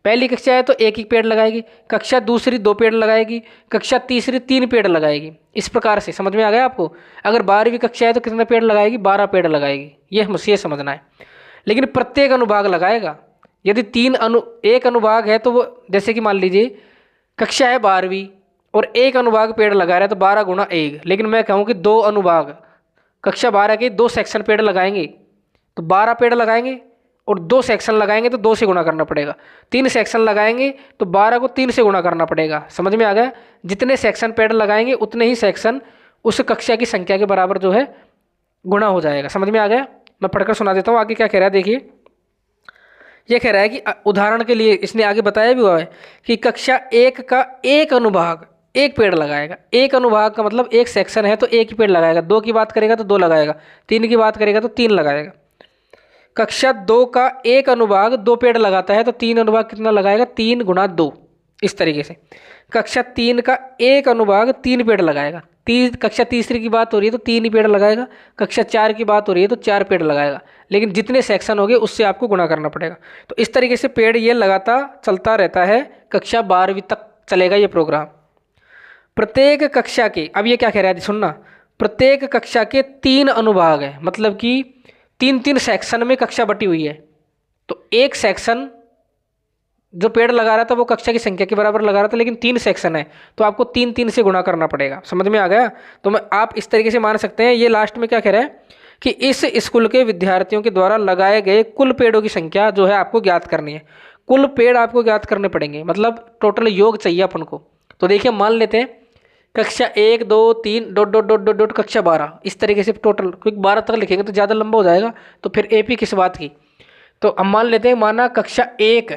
पहली कक्षा है तो 1 ही पेड़ लगाएगी, कक्षा दूसरी 2 पेड़ लगाएगी, कक्षा तीसरी 3 पेड़ लगाएगी। इस प्रकार से समझ में आ गया आपको। अगर 12वीं कक्षा है तो कितने पेड़ लगाएगी 12 पेड़ लगाएगी, ये समझना है। लेकिन प्रत्येक अनुभाग लगाएगा। यदि एक अनुभाग है तो वो जैसे कि मान लीजिए कक्षा है 12वीं और एक अनुभाग पेड़ लगा रहा है तो 12 गुणा 1, लेकिन मैं कहूँ कि 2 अनुभाग कक्षा 12 के 2 सेक्शन पेड़ लगाएंगे तो 12 पेड़ लगाएंगे, और 2 सेक्शन लगाएंगे तो 2 से गुणा करना पड़ेगा, 3 सेक्शन लगाएंगे तो 12 को 3 से गुणा करना पड़ेगा। समझ में आ गया। जितने सेक्शन पेड़ लगाएंगे उतने ही सेक्शन उस कक्षा की संख्या के बराबर जो है गुणा हो जाएगा। समझ में आ गया। मैं पढ़कर सुना देता हूँ आगे क्या कह रहा है। देखिए ये कह रहा है कि उदाहरण के लिए इसने आगे बताया भी हुआ है कि कक्षा 1 का एक अनुभाग 1 पेड़ लगाएगा। एक अनुभाग का मतलब एक सेक्शन है तो 1 ही पेड़ लगाएगा, 2 की बात करेगा तो 2 लगाएगा, 3 की बात करेगा तो 3 लगाएगा। कक्षा 2 का एक अनुभाग 2 पेड़ लगाता है तो 3 अनुभाग कितना लगाएगा 3 गुणा 2, इस तरीके से। कक्षा 3 का एक अनुभाग 3 पेड़ लगाएगा, कक्षा तीसरी की बात हो रही है तो 3 ही पेड़ लगाएगा, कक्षा 4 की बात हो रही है तो 4 पेड़ लगाएगा, लेकिन जितने सेक्शन हो गए उससे आपको गुणा करना पड़ेगा। तो इस तरीके से पेड़ ये लगातार चलता रहता है, कक्षा 12वीं तक चलेगा ये प्रोग्राम। प्रत्येक कक्षा के, अब ये क्या कह रहा है सुनना, प्रत्येक कक्षा के 3 अनुभाग है, मतलब कि 3-3 सेक्शन में कक्षा बटी हुई है। तो एक सेक्शन जो पेड़ लगा रहा था वो कक्षा की संख्या के बराबर लगा रहा था, लेकिन 3 सेक्शन है तो आपको 3-3 से गुणा करना पड़ेगा। समझ में आ गया। तो आप इस तरीके से मान सकते हैं। ये लास्ट में क्या कह रहा है कि इस स्कूल के विद्यार्थियों के द्वारा लगाए गए कुल पेड़ों की संख्या जो है आपको ज्ञात करनी है। कुल पेड़ आपको ज्ञात करने पड़ेंगे, मतलब टोटल योग चाहिए अपन को। तो देखिए मान लेते हैं कक्षा 1 2 3 dot dot dot dot dot कक्षा 12, इस तरीके से टोटल, क्योंकि 12 तक लिखेंगे तो ज़्यादा लंबा हो जाएगा, तो फिर एपी किस बात की। तो हम मान लेते हैं, माना कक्षा 1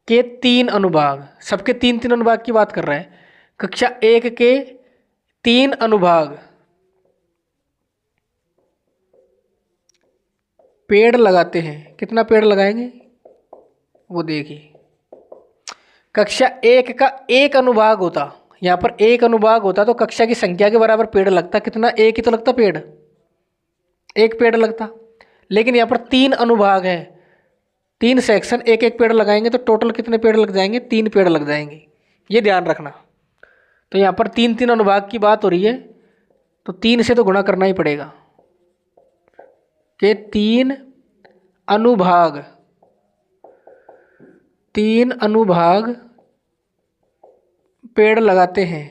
के 3 अनुभाग, सबके 3-3 अनुभाग की बात कर रहा है। कक्षा 1 के 3 अनुभाग पेड़ लगाते हैं, कितना पेड़ लगाएंगे वो देखिए। कक्षा 1 का एक अनुभाग होता, यहाँ पर 1 अनुभाग होता तो कक्षा की संख्या के बराबर पेड़ लगता। कितना? 1 ही तो लगता पेड़, 1 पेड़ लगता। लेकिन यहाँ पर 3 अनुभाग है, 3 सेक्शन, एक एक पेड़ लगाएंगे तो टोटल कितने पेड़ लग जाएंगे? 3 पेड़ लग जाएंगे। ये ध्यान रखना। तो यहाँ पर 3 अनुभाग की बात हो रही है तो 3 से तो गुणा करना ही पड़ेगा कि 3 अनुभाग, 3 अनुभाग पेड़ लगाते हैं,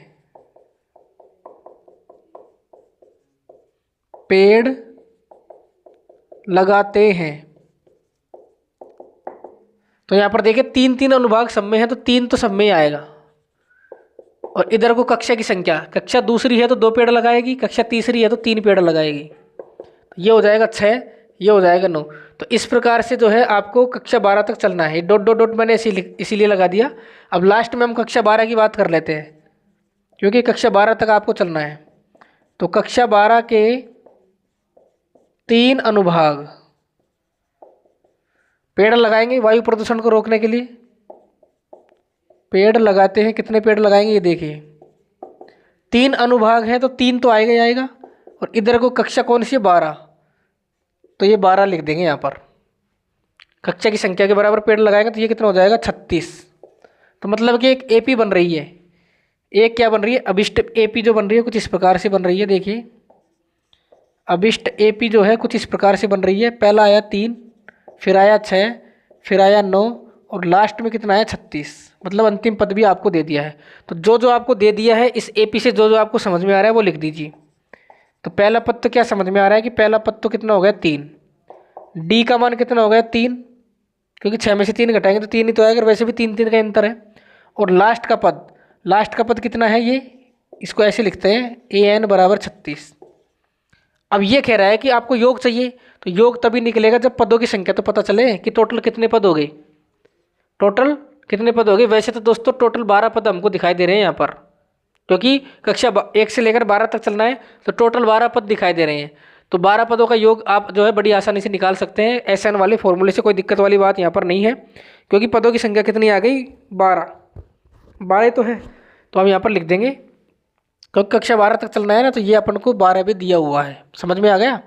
पेड़ लगाते हैं। तो यहाँ पर देखिए 3 अनुभाग सब में है तो 3 तो सब में ही आएगा। और इधर को कक्षा की संख्या, कक्षा दूसरी है तो 2 पेड़ लगाएगी, कक्षा तीसरी है तो 3 पेड़ लगाएगी। ये हो जाएगा 6, ये हो जाएगा 9। तो इस प्रकार से जो है आपको कक्षा 12 तक चलना है। डॉट डॉट डॉट मैंने इसीलिए लगा दिया। अब लास्ट में हम कक्षा 12 की बात कर लेते हैं क्योंकि कक्षा 12 तक आपको चलना है। तो कक्षा 12 के 3 अनुभाग पेड़ लगाएंगे वायु प्रदूषण को रोकने के लिए। पेड़ लगाते हैं, कितने पेड़ लगाएंगे ये देखिए। 3 अनुभाग है तो 3 तो आएगा ही आएगा। और इधर को कक्षा कौन सी है? 12, तो ये 12 लिख देंगे यहाँ पर। कक्षा की संख्या के बराबर पेड़ लगाएंगे तो ये कितना हो जाएगा? 36। तो मतलब कि एक एपी बन रही है। एक क्या बन रही है? अभिष्ट एपी जो बन रही है कुछ इस प्रकार से बन रही है। देखिए अभिष्ट एपी जो है कुछ इस प्रकार से बन रही है। पहला आया 3, फिर आया 6, फिर आया 9 और लास्ट में कितना आया? 36। मतलब अंतिम पद भी आपको दे दिया है। तो जो जो आपको दे दिया है इस एपी से जो जो आपको समझ में आ रहा है वो लिख दीजिए। तो पहला पद तो क्या समझ में आ रहा है कि पहला पद तो कितना हो गया? 3। डी का मान कितना हो गया? 3, क्योंकि 6 में से 3 घटाएंगे तो 3 ही तो आएगा। वैसे भी 3 का अंतर है। और लास्ट का पद कितना है? ये इसको ऐसे लिखते हैं an बराबर 36। अब ये कह रहा है कि आपको योग चाहिए तो योग तभी निकलेगा जब पदों की संख्या तो पता चले कि टोटल कितने पद हो गए। टोटल कितने पद हो गए? वैसे तो दोस्तों टोटल 12 पद हमको दिखाई दे रहे हैं यहाँ पर, क्योंकि कक्षा 1 से लेकर 12 तक चलना है तो टोटल 12 पद दिखाई दे रहे हैं। तो 12 पदों का योग आप जो है बड़ी आसानी से निकाल सकते हैं SN वाले फॉर्मूले से। कोई दिक्कत वाली बात यहाँ पर नहीं है क्योंकि पदों की संख्या कितनी आ गई? 12 तो है। तो हम यहाँ पर लिख देंगे क्योंकि कक्षा 12 तक चलना है ना, तो ये अपन को 12 भी दिया हुआ है। समझ में आ गया?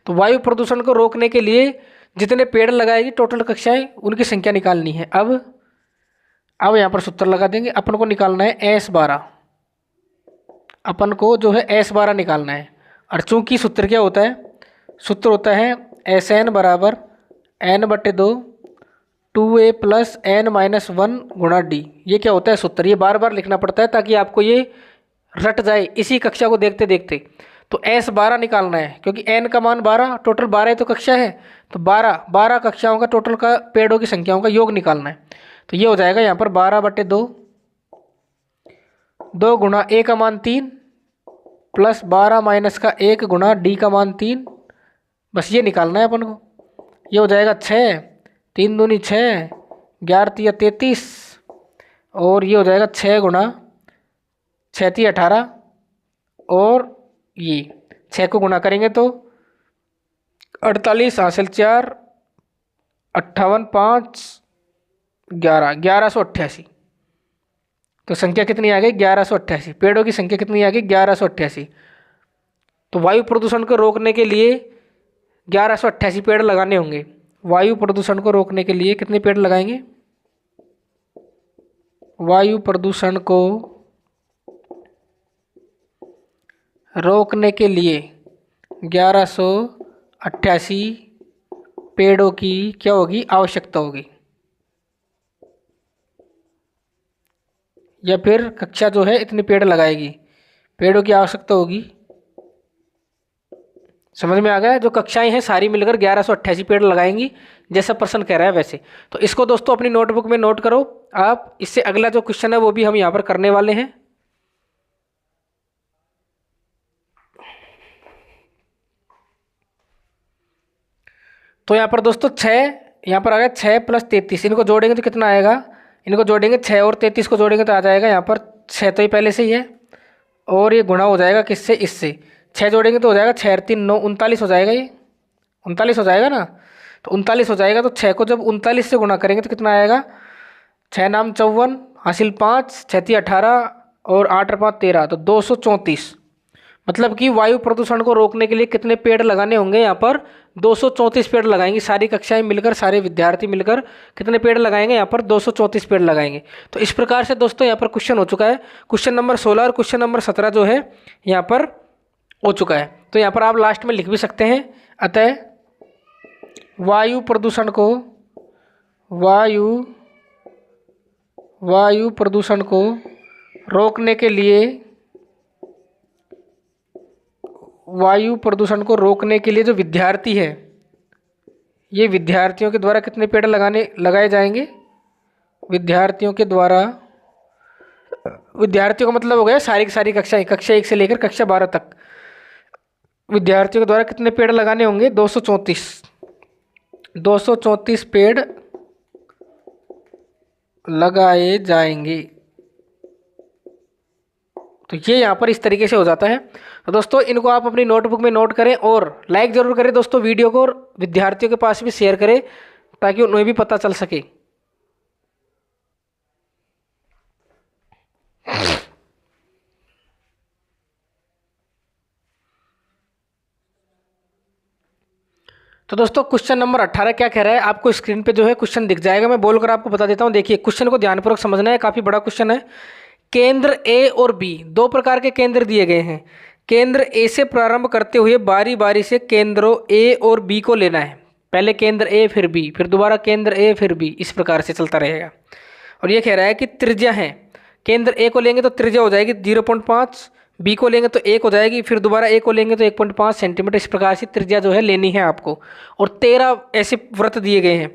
तो वायु प्रदूषण को रोकने के लिए जितने पेड़ लगाएगी टोटल कक्षाएं उनकी संख्या निकालनी है। अब यहाँ पर सूत्र लगा देंगे। अपन को निकालना है S12, अपन को जो है S12 निकालना है। और चूंकि सूत्र क्या होता है? सूत्र होता है SN बराबर N/2 2A + N-1 गुणा D। ये क्या होता है सूत्र? ये बार बार लिखना पड़ता है ताकि आपको ये रट जाए इसी कक्षा को देखते देखते। तो S12 निकालना है क्योंकि N का मान 12, टोटल 12 तो कक्षा है। तो 12 कक्षाओं का टोटल का पेड़ों की संख्याओं का योग निकालना है। तो ये हो जाएगा यहाँ पर 12/2 2 गुणा A का मान 3 प्लस 12 माइनस का 1 गुणा D का मान 3। बस ये निकालना है अपन को। ये हो जाएगा 6, 3 दूनी 6, 11 तिया 33 और ये हो जाएगा 6 गुणा 6 तिया 18 और ये 6 को गुणा करेंगे तो 48 हासिल 4 58 5 11 1188। तो संख्या कितनी आ गई? 1188। पेड़ों की संख्या कितनी आ गई? 1188। तो वायु प्रदूषण को रोकने के लिए 1188 पेड़ लगाने होंगे। वायु प्रदूषण को रोकने के लिए कितने पेड़ लगाएंगे? वायु प्रदूषण को रोकने के लिए 1188 पेड़ों की क्या होगी? आवश्यकता होगी। या फिर कक्षा जो है इतने पेड़ लगाएगी, पेड़ों की आवश्यकता होगी। समझ में आ गया? जो कक्षाएं हैं सारी मिलकर 1188 पेड़ लगाएंगी जैसा प्रश्न कह रहा है वैसे। तो इसको दोस्तों अपनी नोटबुक में नोट करो आप। इससे अगला जो क्वेश्चन है वो भी हम यहाँ पर करने वाले हैं। तो यहाँ पर दोस्तों 6 यहाँ पर आ गया 6 + 33। इनको जोड़ेंगे तो कितना आएगा? इनको जोड़ेंगे 6 और 33 को जोड़ेंगे तो आ जाएगा यहाँ पर 6 तो ये पहले से ही है और ये गुणा हो जाएगा किससे? इससे। 6 जोड़ेंगे तो हो जाएगा 6 3 9 39 हो जाएगा। ये 39 हो जाएगा ना। तो 39 हो जाएगा। तो 6 को जब 39 से गुणा करेंगे तो कितना आएगा? 6 नाम 54 हासिल 5 6 × 18 और 8 और 5 13, तो 234। मतलब कि वायु प्रदूषण को रोकने के लिए कितने पेड़ लगाने होंगे यहाँ पर? 234 पेड़ लगाएंगे। सारी कक्षाएं मिलकर, सारे विद्यार्थी मिलकर कितने पेड़ लगाएंगे? यहाँ पर 234 पेड़ लगाएंगे। तो इस प्रकार से दोस्तों यहाँ पर क्वेश्चन हो चुका है। क्वेश्चन नंबर 16 और क्वेश्चन नंबर 17 जो है यहाँ पर हो चुका है। तो यहाँ पर आप लास्ट में लिख भी सकते हैं, अतः वायु प्रदूषण को वायु प्रदूषण को रोकने के लिए जो विद्यार्थी है, ये विद्यार्थियों के द्वारा कितने पेड़ लगाए जाएंगे? विद्यार्थियों का मतलब हो गया सारी की सारी कक्षाएं, कक्षा 1 से लेकर कक्षा 12 तक विद्यार्थियों के द्वारा कितने पेड़ लगाने होंगे? 234 पेड़ लगाए जाएंगे। तो ये यहाँ पर इस तरीके से हो जाता है। तो दोस्तों इनको आप अपनी नोटबुक में नोट करें और लाइक ज़रूर करें दोस्तों वीडियो को, और विद्यार्थियों के पास भी शेयर करें ताकि उन्हें भी पता चल सके। तो दोस्तों क्वेश्चन नंबर 18 क्या कह रहा है? आपको स्क्रीन पे जो है क्वेश्चन दिख जाएगा, मैं बोलकर आपको बता देता हूँ। देखिए क्वेश्चन को ध्यानपूर्वक समझना है, काफ़ी बड़ा क्वेश्चन है। केंद्र ए और बी, दो प्रकार के केंद्र दिए गए हैं। केंद्र ए से प्रारंभ करते हुए बारी बारी से केंद्रों ए और बी को लेना है। पहले केंद्र ए फिर बी, फिर दोबारा केंद्र ए फिर बी, इस प्रकार से चलता रहेगा। और ये कह रहा है कि त्रिज्या है, केंद्र ए को लेंगे तो त्रिज्या हो जाएगी 0.5, बी को लेंगे तो 1 हो जाएगी, फिर दोबारा ए को लेंगे तो 1.5 सेंटीमीटर, इस प्रकार से त्रिज्या जो है लेनी है आपको। और 13 ऐसे वृत्त दिए गए हैं।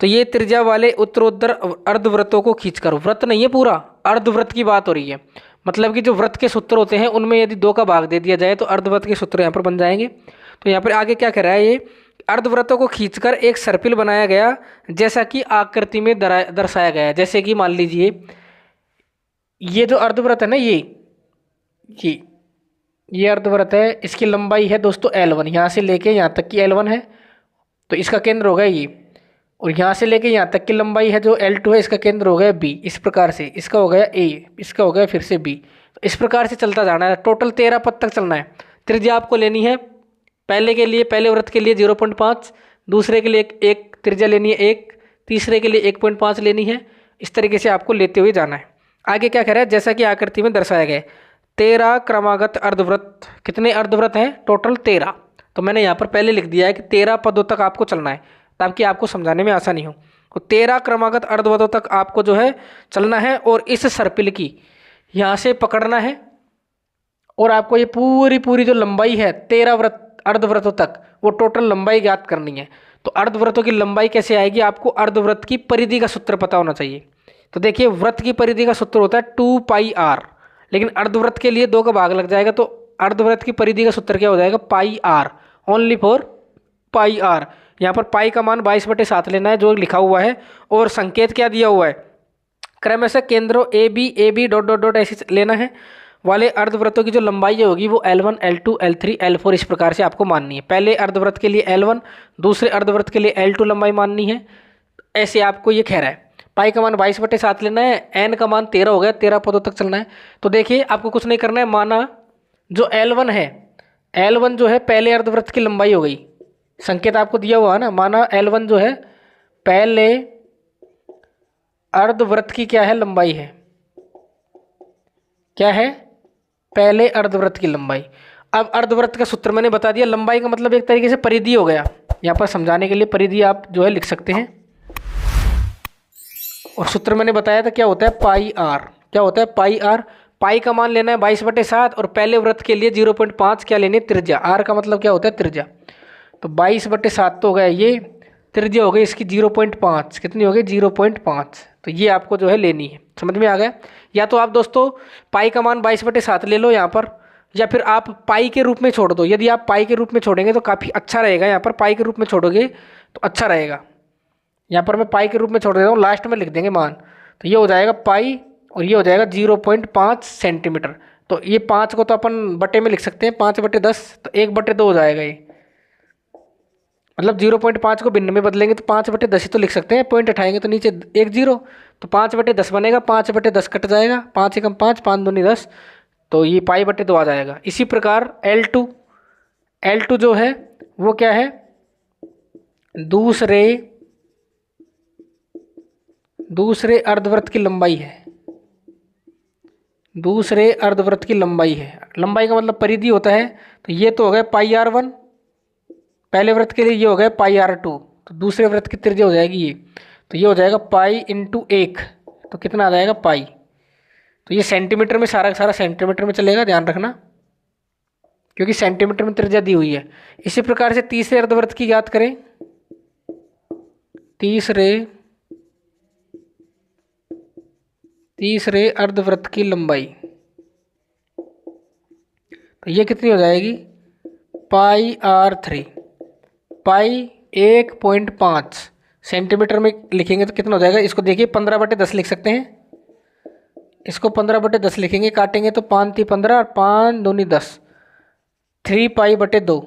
तो ये त्रिज्या वाले उत्तरोत्तर अर्धवृत्तों को खींचकर, वृत्त नहीं है पूरा, अर्धवृत्त की बात हो रही है। मतलब कि जो वृत्त के सूत्र होते हैं उनमें यदि 2 का भाग दे दिया जाए तो अर्धवृत्त के सूत्र यहाँ पर बन जाएंगे। तो यहाँ पर आगे क्या कह रहा है? ये अर्धवृत्तों को खींचकर एक सर्पिल बनाया गया, जैसा कि आकृति में दर्शाया गया है। जैसे कि मान लीजिए ये जो अर्धवृत्त है ना, ये अर्धवृत्त है, इसकी लंबाई है दोस्तों L1, यहाँ से लेके यहाँ तक की L1 है, तो इसका केंद्र होगा ये। और यहाँ से लेके यहाँ तक की लंबाई है जो L2 है, इसका केंद्र हो गया B। इस प्रकार से इसका हो गया A, इसका हो गया फिर से B। तो इस प्रकार से चलता जाना है। टोटल 13 पद तक चलना है। त्रिज्या आपको लेनी है, पहले वृत्त के लिए 0.5, दूसरे के लिए एक त्रिज्या लेनी है 1, तीसरे के लिए 1.5 लेनी है। इस तरीके से आपको लेते हुए जाना है। आगे क्या कह रहा है? जैसा कि आकृति में दर्शाया गया है। 13 क्रमागत अर्धवृत्त, कितने अर्धवृत्त हैं? टोटल 13। तो मैंने यहाँ पर पहले लिख दिया है कि 13 पदों तक आपको चलना है ताकि आपको समझाने में आसानी हो। तो 13 क्रमागत अर्धवृत्तों तक आपको जो है चलना है, और इस सर्पिल की यहाँ से पकड़ना है, और आपको ये पूरी जो लंबाई है 13 अर्धवृत्तों तक, वो टोटल लंबाई ज्ञात करनी है। तो अर्धवृत्तों की लंबाई कैसे आएगी? आपको अर्धवृत्त की परिधि का सूत्र पता होना चाहिए। तो देखिए वृत्त की परिधि का सूत्र होता है 2πr, लेकिन अर्धवृत्त के लिए 2 का भाग लग जाएगा, तो अर्धवृत्त की परिधि का सूत्र क्या हो जाएगा? πr, only for πr। यहाँ पर पाई का मान 22/7 लेना है जो लिखा हुआ है, और संकेत क्या दिया हुआ है? क्रमशः केंद्रों A B dot dot dot ऐसे लेना है वाले अर्धवृत्तों की जो लंबाई होगी वो L1, L2, L3, L4 इस प्रकार से आपको माननी है। पहले अर्धवृत्त के लिए L1, दूसरे अर्धवृत्त के लिए L2 लंबाई माननी है। ऐसे आपको ये कह रहा है। पाई का मान 22/7 लेना है, एन का मान 13 हो गया, 13 पदों तक चलना है। तो देखिए आपको कुछ नहीं करना है। माना जो L1 है, L1 जो है पहले अर्धवृत्त की लंबाई हो गई, संकेत आपको दिया हुआ है ना। माना L1 जो है पहले अर्धवृत्त की क्या है? लंबाई है। क्या है? पहले अर्धवृत्त की लंबाई। अब अर्धवृत्त का सूत्र मैंने बता दिया। लंबाई का मतलब एक तरीके से परिधि हो गया। यहाँ पर समझाने के लिए परिधि आप जो है लिख सकते हैं। और सूत्र मैंने बताया था क्या होता है? πr। क्या होता है? πr। पाई का मान लेना है 22/7, और पहले वृत्त के लिए 0.5 क्या लेनी है? त्रिज्या। r का मतलब क्या होता है? त्रिज्या। तो 22/7 तो हो गया, ये त्रिज्या हो गई इसकी 0.5। कितनी हो गई? 0.5। तो ये आपको जो है लेनी है। समझ में आ गया? या तो आप दोस्तों पाई का मान 22/7 ले लो यहाँ पर, या फिर आप पाई के रूप में छोड़ दो। यदि आप पाई के रूप में छोड़ेंगे तो काफ़ी अच्छा रहेगा। यहाँ पर पाई के रूप में छोड़ोगे तो अच्छा रहेगा। यहाँ पर मैं पाई के रूप में छोड़ देता हूँ, लास्ट में लिख देंगे मान। तो ये हो जाएगा पाई, और ये हो जाएगा 0.5 सेंटीमीटर। तो ये 5 को तो अपन बटे में लिख सकते हैं, 5/10, तो 1/2 हो जाएगा ये। मतलब 0.5 को भिन्न में बदलेंगे तो 5/10 ही तो लिख सकते हैं, पॉइंट हटाएंगे तो नीचे एक जीरो, तो 5/10 बनेगा, 5/10 कट जाएगा, 5 एकम 5, 5 दूनी 10, तो ये π/2 आ जाएगा। इसी प्रकार L2 जो है वो क्या है, दूसरे अर्धवृत्त की लंबाई है, दूसरे अर्धवृत्त की लंबाई है। लंबाई का मतलब परिधि होता है, तो ये तो हो गया πr1 पहले वृत्त के लिए, ये हो गया πr2, तो दूसरे वृत्त की त्रिज्या हो जाएगी ये, तो ये हो जाएगा पाई इंटू 1, तो कितना आ जाएगा पाई। तो ये सेंटीमीटर में, सारा का सारा सेंटीमीटर में चलेगा, ध्यान रखना, क्योंकि सेंटीमीटर में त्रिज्या दी हुई है। इसी प्रकार से तीसरे अर्धवृत्त की ज्ञात करें, तीसरे अर्धवृत्त की लंबाई, तो ये कितनी हो जाएगी, πr3, पाई 1.5 सेंटीमीटर में लिखेंगे तो कितना हो जाएगा, इसको देखिए 15/10 लिख सकते हैं, इसको 15/10 लिखेंगे, काटेंगे तो 5 × 15 और 5 दूनी 10, 3π/2,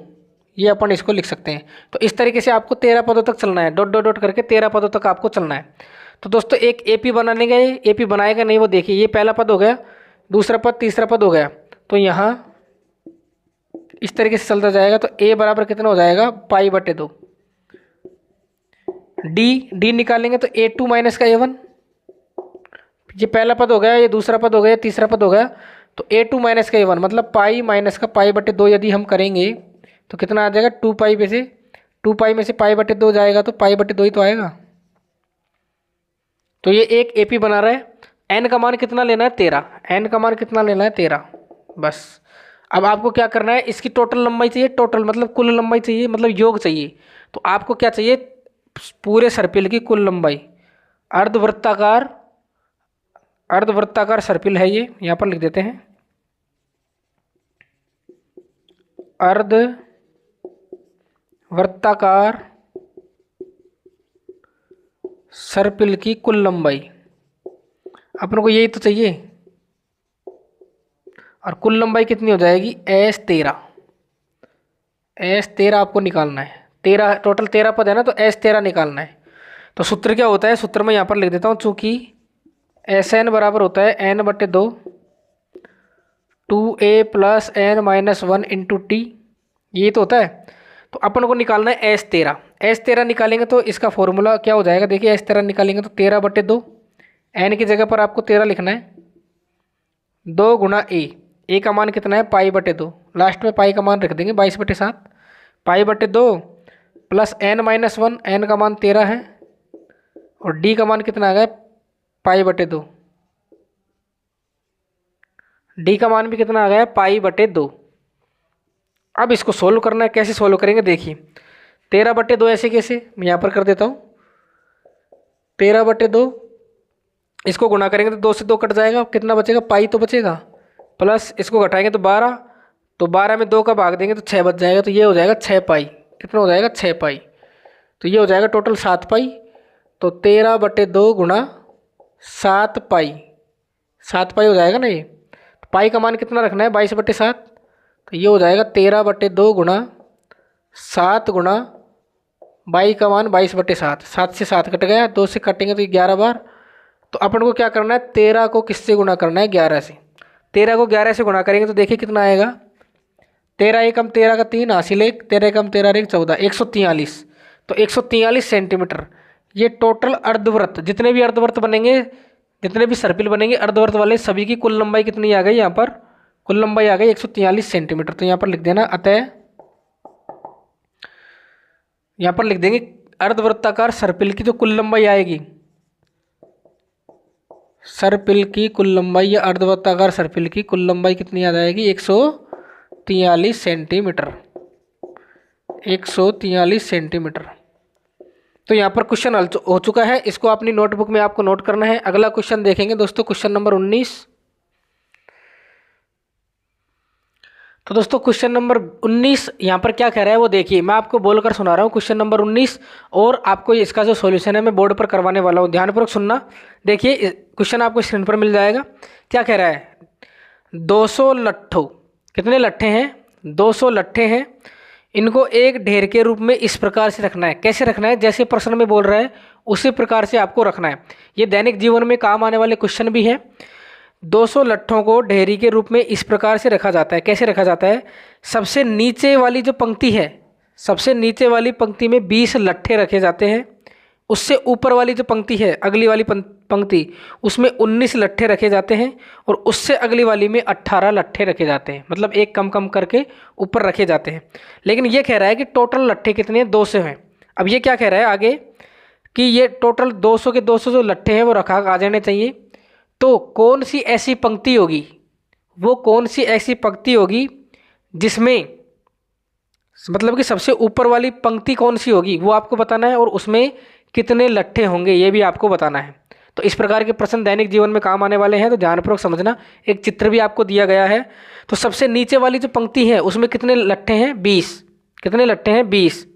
ये अपन इसको लिख सकते हैं। तो इस तरीके से आपको 13 पदों तक चलना है, डॉट डॉट डॉट करके 13 पदों तक आपको चलना है। तो दोस्तों एक एपी बनाने गए, एपी बनाएगा नहीं वो देखिए, ये पहला पद हो गया, दूसरा पद, तीसरा पद हो गया, तो यहाँ इस तरीके से चलता जाएगा, तो a बराबर कितना हो जाएगा π/2। डी निकालेंगे तो a2 माइनस का a1, ये पहला पद हो गया, ये दूसरा पद हो गया, तीसरा पद हो गया, तो a2 माइनस का a1 मतलब पाई माइनस का π/2 यदि हम करेंगे तो कितना आ जाएगा, 2π में से 2π में से π/2 जाएगा तो π/2 ही तो आएगा। तो ये एक एपी बना रहा है। n का मान कितना लेना है, 13, n का मान कितना लेना है, 13, बस। अब आपको क्या करना है, इसकी टोटल लंबाई चाहिए, टोटल मतलब कुल लंबाई चाहिए, मतलब योग चाहिए। तो आपको क्या चाहिए, पूरे सर्पिल की कुल लंबाई, अर्धवृत्ताकार सर्पिल है ये, यहाँ पर लिख देते हैं, अर्धवृत्ताकार सर्पिल की कुल लंबाई, अपन को यही तो चाहिए, और कुल लंबाई कितनी हो जाएगी, S13 आपको निकालना है। 13 टोटल 13 पद है ना, तो S13 निकालना है। तो सूत्र क्या होता है, सूत्र मैं यहाँ पर लिख देता हूँ, चूंकि Sn बराबर होता है n/2 2a + n-1 × t, ये तो होता है। तो अपन को निकालना है S13 निकालेंगे तो इसका फॉर्मूला क्या हो जाएगा, देखिए S13 निकालेंगे तो 13/2, n की जगह पर आपको 13 लिखना है, 2 × a का मान कितना है π/2, लास्ट में पाई का मान रख देंगे 22/7, π/2 + n-1, n का मान 13 है, और d का मान कितना आ गया π/2, d का मान भी कितना आ गया π/2। अब इसको सोल्व करना है, कैसे सोल्व करेंगे देखिए, 13/2 ऐसे कैसे, मैं यहाँ पर कर देता हूँ, 13/2 इसको गुणा करेंगे तो 2 से 2 कट जाएगा, कितना बचेगा, पाई तो बचेगा, प्लस इसको घटाएंगे तो 12, तो 12 में 2 का भाग देंगे तो 6 बच जाएगा, तो ये हो जाएगा 6 पाई, कितना हो जाएगा 6 पाई, तो ये हो जाएगा टोटल 7 पाई। तो 13/2 × 7 पाई, 7 पाई हो जाएगा ना ये, तो पाई का मान कितना रखना है 22/7, तो ये हो जाएगा 13/2 × 7 × बाई का मान 22/7, 7 से 7 कट गया, 2 से कटेंगे तो 11 बार। तो अपन को क्या करना है, 13 को किससे गुणा करना है, 11 से, 13 को 11 से गुणा करेंगे तो देखिए कितना आएगा, 13 एकम 13 का 3 हासिल 1, 13 एकम 13 1 14, 143, तो 143 सेंटीमीटर ये टोटल अर्धवृत्त, जितने भी अर्धवृत्त बनेंगे, जितने भी सर्पिल बनेंगे अर्धवृत्त वाले, सभी की कुल लंबाई कितनी आ गई, यहाँ पर कुल लंबाई आ गई 143 सेंटीमीटर। तो यहाँ पर लिख देना, अतः यहाँ पर लिख देंगे अर्धवृत्ताकार सर्पिल की जो कुल लंबाई आएगी, सर्पिल की कुल लंबाई या अर्धवृत्ताकार सर्पिल की कुल लंबाई कितनी आ जाएगी, 143 सेंटीमीटर, 143 सेंटीमीटर। तो यहाँ पर क्वेश्चन हल हो चुका है, इसको अपनी नोटबुक में आपको नोट करना है। अगला क्वेश्चन देखेंगे दोस्तों, क्वेश्चन नंबर 19। तो दोस्तों क्वेश्चन नंबर 19 यहाँ पर क्या कह रहा है वो देखिए, मैं आपको बोलकर सुना रहा हूँ क्वेश्चन नंबर 19, और आपको इसका जो सॉल्यूशन है मैं बोर्ड पर करवाने वाला हूँ, ध्यानपूर्वक सुनना। देखिए क्वेश्चन आपको स्क्रीन पर मिल जाएगा। क्या कह रहा है, 200 लट्ठों, कितने लट्ठे हैं, 200 लट्ठे हैं, इनको एक ढेर के रूप में इस प्रकार से रखना है। कैसे रखना है? जैसे प्रश्न में बोल रहा है उसी प्रकार से आपको रखना है। ये दैनिक जीवन में काम आने वाले क्वेश्चन भी है। 200 लट्ठों को ढेरी के रूप में इस प्रकार से रखा जाता है। कैसे रखा जाता है? सबसे नीचे वाली जो पंक्ति है, सबसे नीचे वाली पंक्ति में 20 लट्ठे रखे जाते हैं। उससे ऊपर वाली जो पंक्ति है, अगली वाली पंक्ति, उसमें 19 लट्ठे रखे जाते हैं और उससे अगली वाली में 18 लट्ठे रखे जाते हैं। मतलब एक कम कम करके ऊपर रखे जाते हैं। लेकिन ये कह रहा है कि टोटल लट्ठे कितने हैं? 200 हैं। अब ये क्या कह रहा है आगे कि ये टोटल 200 के 200 जो लट्ठे हैं वो रखा आ जाने चाहिए। तो कौन सी ऐसी पंक्ति होगी, वो कौन सी ऐसी पंक्ति होगी जिसमें मतलब कि सबसे ऊपर वाली पंक्ति कौन सी होगी वो आपको बताना है और उसमें कितने लट्ठे होंगे ये भी आपको बताना है। तो इस प्रकार के प्रश्न दैनिक जीवन में काम आने वाले हैं, तो ध्यानपूर्वक समझना। एक चित्र भी आपको दिया गया है। तो सबसे नीचे वाली जो पंक्ति है उसमें कितने लट्ठे हैं? 20। कितने लट्ठे हैं? 20।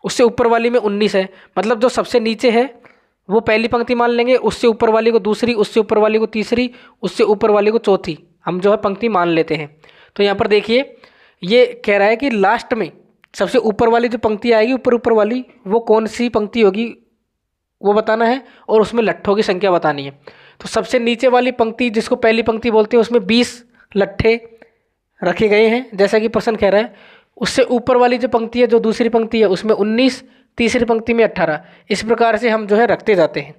उससे ऊपर वाली में 19 है। मतलब जो सबसे नीचे है वो पहली पंक्ति मान लेंगे, उससे ऊपर वाली को दूसरी, उससे ऊपर वाली को तीसरी, उससे ऊपर वाली को चौथी, हम जो है पंक्ति मान लेते हैं। तो यहाँ पर देखिए ये कह रहा है कि लास्ट में सबसे ऊपर वाली जो पंक्ति आएगी, ऊपर ऊपर वाली, वो कौन सी पंक्ति होगी वो बताना है और उसमें लट्ठों की संख्या बतानी है। तो सबसे नीचे वाली पंक्ति जिसको पहली पंक्ति बोलते हैं उसमें 20 लट्ठे रखे गए हैं जैसा कि प्रश्न कह रहा है। उससे ऊपर वाली जो पंक्ति है, जो दूसरी पंक्ति है, उसमें 19, तीसरी पंक्ति में 18। इस प्रकार से हम जो है रखते जाते हैं।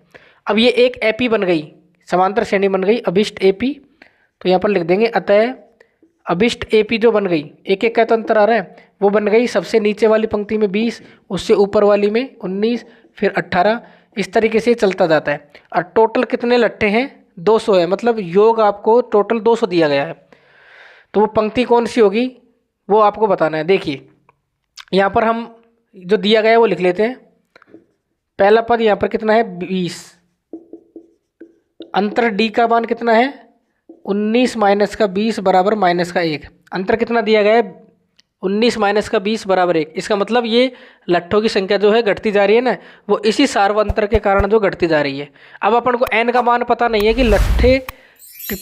अब ये एक एपी बन गई, समांतर श्रेणी बन गई, अभिष्ट एपी। तो यहाँ पर लिख देंगे अतः अभिष्ट एपी जो बन गई, एक एक का तो अंतर आ रहा है, वो बन गई सबसे नीचे वाली पंक्ति में 20, उससे ऊपर वाली में 19, फिर 18। इस तरीके से चलता जाता है। और टोटल कितने लट्ठे हैं? 200 है। मतलब योग आपको टोटल 200 दिया गया है। तो वो पंक्ति कौन सी होगी वो आपको बताना है। देखिए यहाँ पर हम जो दिया गया है वो लिख लेते हैं। पहला पद यहाँ पर कितना है? 20। अंतर डी का मान कितना है? 19 माइनस का 20 बराबर माइनस का 1। अंतर कितना दिया गया है? 19 माइनस का 20 बराबर 1। इसका मतलब ये लट्ठों की संख्या जो है घटती जा रही है ना, वो इसी सार्वंतर के कारण जो घटती जा रही है। अब अपन को n का मान पता नहीं है कि लट्ठे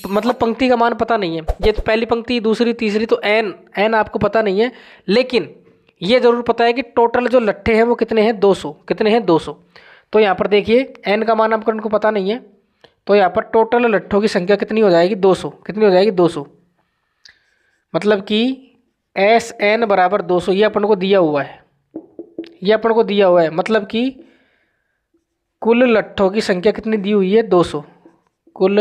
मतलब पंक्ति का मान पता नहीं है। ये तो पहली पंक्ति, दूसरी, तीसरी, तो n आपको पता नहीं है। लेकिन ये जरूर पता है कि टोटल जो लट्ठे हैं वो कितने हैं? 200। कितने हैं? 200। तो यहाँ पर देखिए n का मान आपको पता नहीं है, तो यहाँ पर टोटल लट्ठों की संख्या कितनी हो जाएगी? 200। कितनी हो जाएगी? 200। मतलब कि एस एन बराबर 200 ये अपन को दिया हुआ है। ये अपन को दिया हुआ है मतलब कि कुल लट्ठों की संख्या कितनी दी हुई है? 200। कुल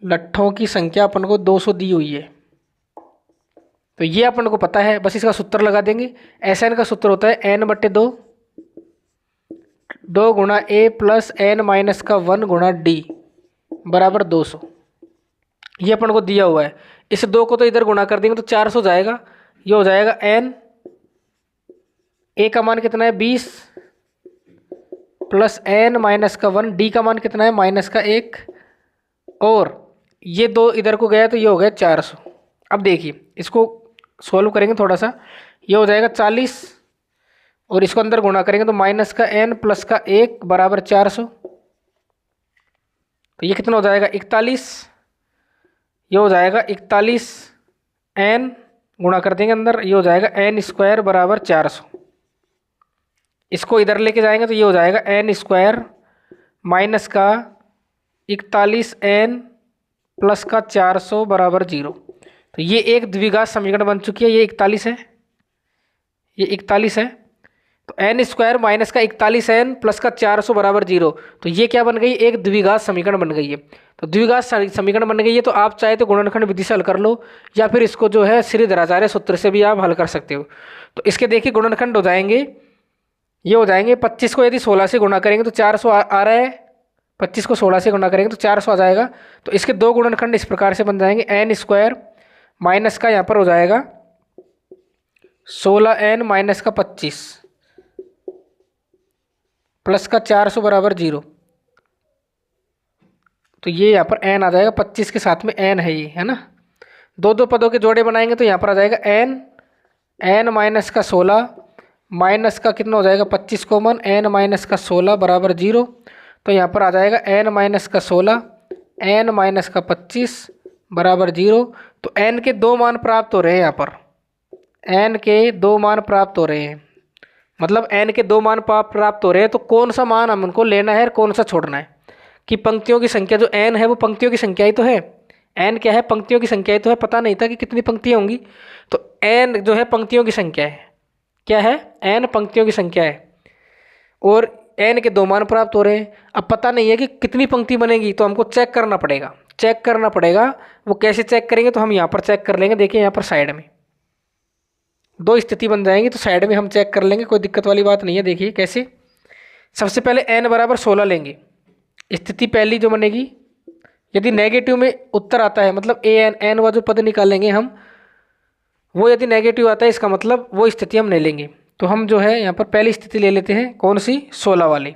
लट्ठों की संख्या अपन को 200 दी हुई है। तो ये अपन को पता है, बस इसका सूत्र लगा देंगे। एस एन का सूत्र होता है n/2, 2 गुणा ए प्लस n माइनस का 1 गुणा डी बराबर 200। ये अपन को दिया हुआ है। इस 2 को तो इधर गुणा कर देंगे तो 400 जाएगा। ये हो जाएगा n, ए का मान कितना है? 20 प्लस n माइनस का 1, डी का मान कितना है? माइनस का 1, और ये 2 इधर को गया तो ये हो गया 400। अब देखिए इसको सॉल्व करेंगे थोड़ा सा। ये हो जाएगा 40 और इसको अंदर गुणा करेंगे तो माइनस का n प्लस का 1 बराबर 400। तो ये कितना हो जाएगा? 41। ये हो जाएगा 41 n गुणा कर देंगे अंदर, ये हो जाएगा n² बराबर 400। इसको इधर लेके जाएंगे तो ये हो जाएगा n² माइनस का 41 n प्लस का 400 बराबर 0। तो ये एक द्विघात समीकरण बन चुकी है। ये 41 है, ये 41 है। तो n² माइनस का 41 n प्लस का 400 बराबर 0। तो ये क्या बन गई? एक द्विघात समीकरण बन गई है। तो द्विघात समीकरण बन गई है, तो आप चाहे तो गुणनखंड विधि से हल कर लो या फिर इसको जो है श्रीधराचार्य सूत्र से भी आप हल कर सकते हो। तो इसके देखिए गुणनखंड हो जाएंगे, ये हो जाएंगे 25 को यदि 16 से गुणा करेंगे तो 400 आ रहा है। 25 को 16 से गुणा करेंगे तो 400 आ जाएगा। तो इसके 2 गुणनखंड इस प्रकार से बन जाएंगे। n² माइनस का यहाँ पर हो जाएगा 16n माइनस का 25 प्लस का 400 बराबर 0। तो ये यहाँ पर n आ जाएगा, 25 के साथ में n है, ये है ना। 2 पदों के जोड़े बनाएंगे तो यहाँ पर आ जाएगा n माइनस का 16 माइनस का कितना हो जाएगा? 25 कॉमन, n माइनस का 16 बराबर 0। तो यहाँ पर आ जाएगा n माइनस का 16 n माइनस का 25 बराबर 0। तो n के 2 मान प्राप्त हो रहे हैं यहाँ पर। एन के 2 मान प्राप्त हो रहे हैं, मतलब एन के 2 मान प्राप्त हो रहे हैं, तो कौन सा मान हम उनको लेना है और कौन सा छोड़ना है। कि पंक्तियों की संख्या जो एन है वो पंक्तियों की संख्या ही तो है। एन क्या है? पंक्तियों की संख्या ही तो है। पता नहीं था कि कितनी पंक्तियाँ होंगी। तो एन जो है पंक्तियों की संख्या है। क्या है? एन पंक्तियों की संख्या है और एन के 2 मान प्राप्त हो रहे हैं। अब पता नहीं है कि कितनी पंक्ति बनेगी, तो हमको चेक करना पड़ेगा। चेक करना पड़ेगा। वो कैसे चेक करेंगे? तो हम यहाँ पर चेक कर लेंगे। देखिए यहाँ पर साइड में 2 स्थिति बन जाएंगी, तो साइड में हम चेक कर लेंगे, कोई दिक्कत वाली बात नहीं है। देखिए कैसे। सबसे पहले एन बराबर 16 लेंगे। स्थिति पहली जो बनेगी, यदि नेगेटिव में उत्तर आता है, मतलब ए एन एन वा जो पद निकालेंगे हम, वो यदि नेगेटिव आता है, इसका मतलब वो स्थिति हम नहीं लेंगे। तो हम जो है यहाँ पर पहली स्थिति ले लेते हैं। कौन सी? 16 वाली।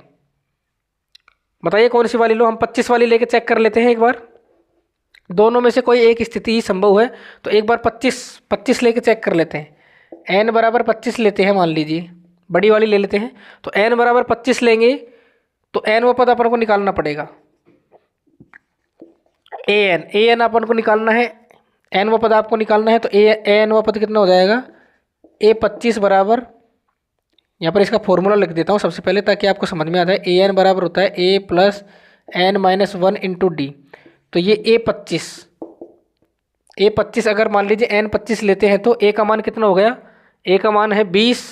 बताइए कौन सी वाली लो? हम 25 वाली लेके चेक कर लेते हैं एक बार। दोनों में से कोई एक स्थिति ही संभव है, तो एक बार 25 लेके चेक कर लेते हैं। एन बराबर 25 लेते हैं, मान लीजिए बड़ी वाली ले लेते हैं। तो एन बराबर 25 लेंगे, तो एन वो पद अपन को निकालना पड़ेगा। ए एन अपन को निकालना है। एन वो पद आपको निकालना है, तो ए एन वो पद कितना हो जाएगा? ए 25 बराबर, यहाँ पर इसका फॉर्मूला लिख देता हूँ सबसे पहले ताकि आपको समझ में आ जाए। ए एन बराबर होता है a plus n minus 1 into d. तो ये ए 25 अगर मान लीजिए एन 25 लेते हैं, तो ए का मान कितना हो गया? ए का मान है 20,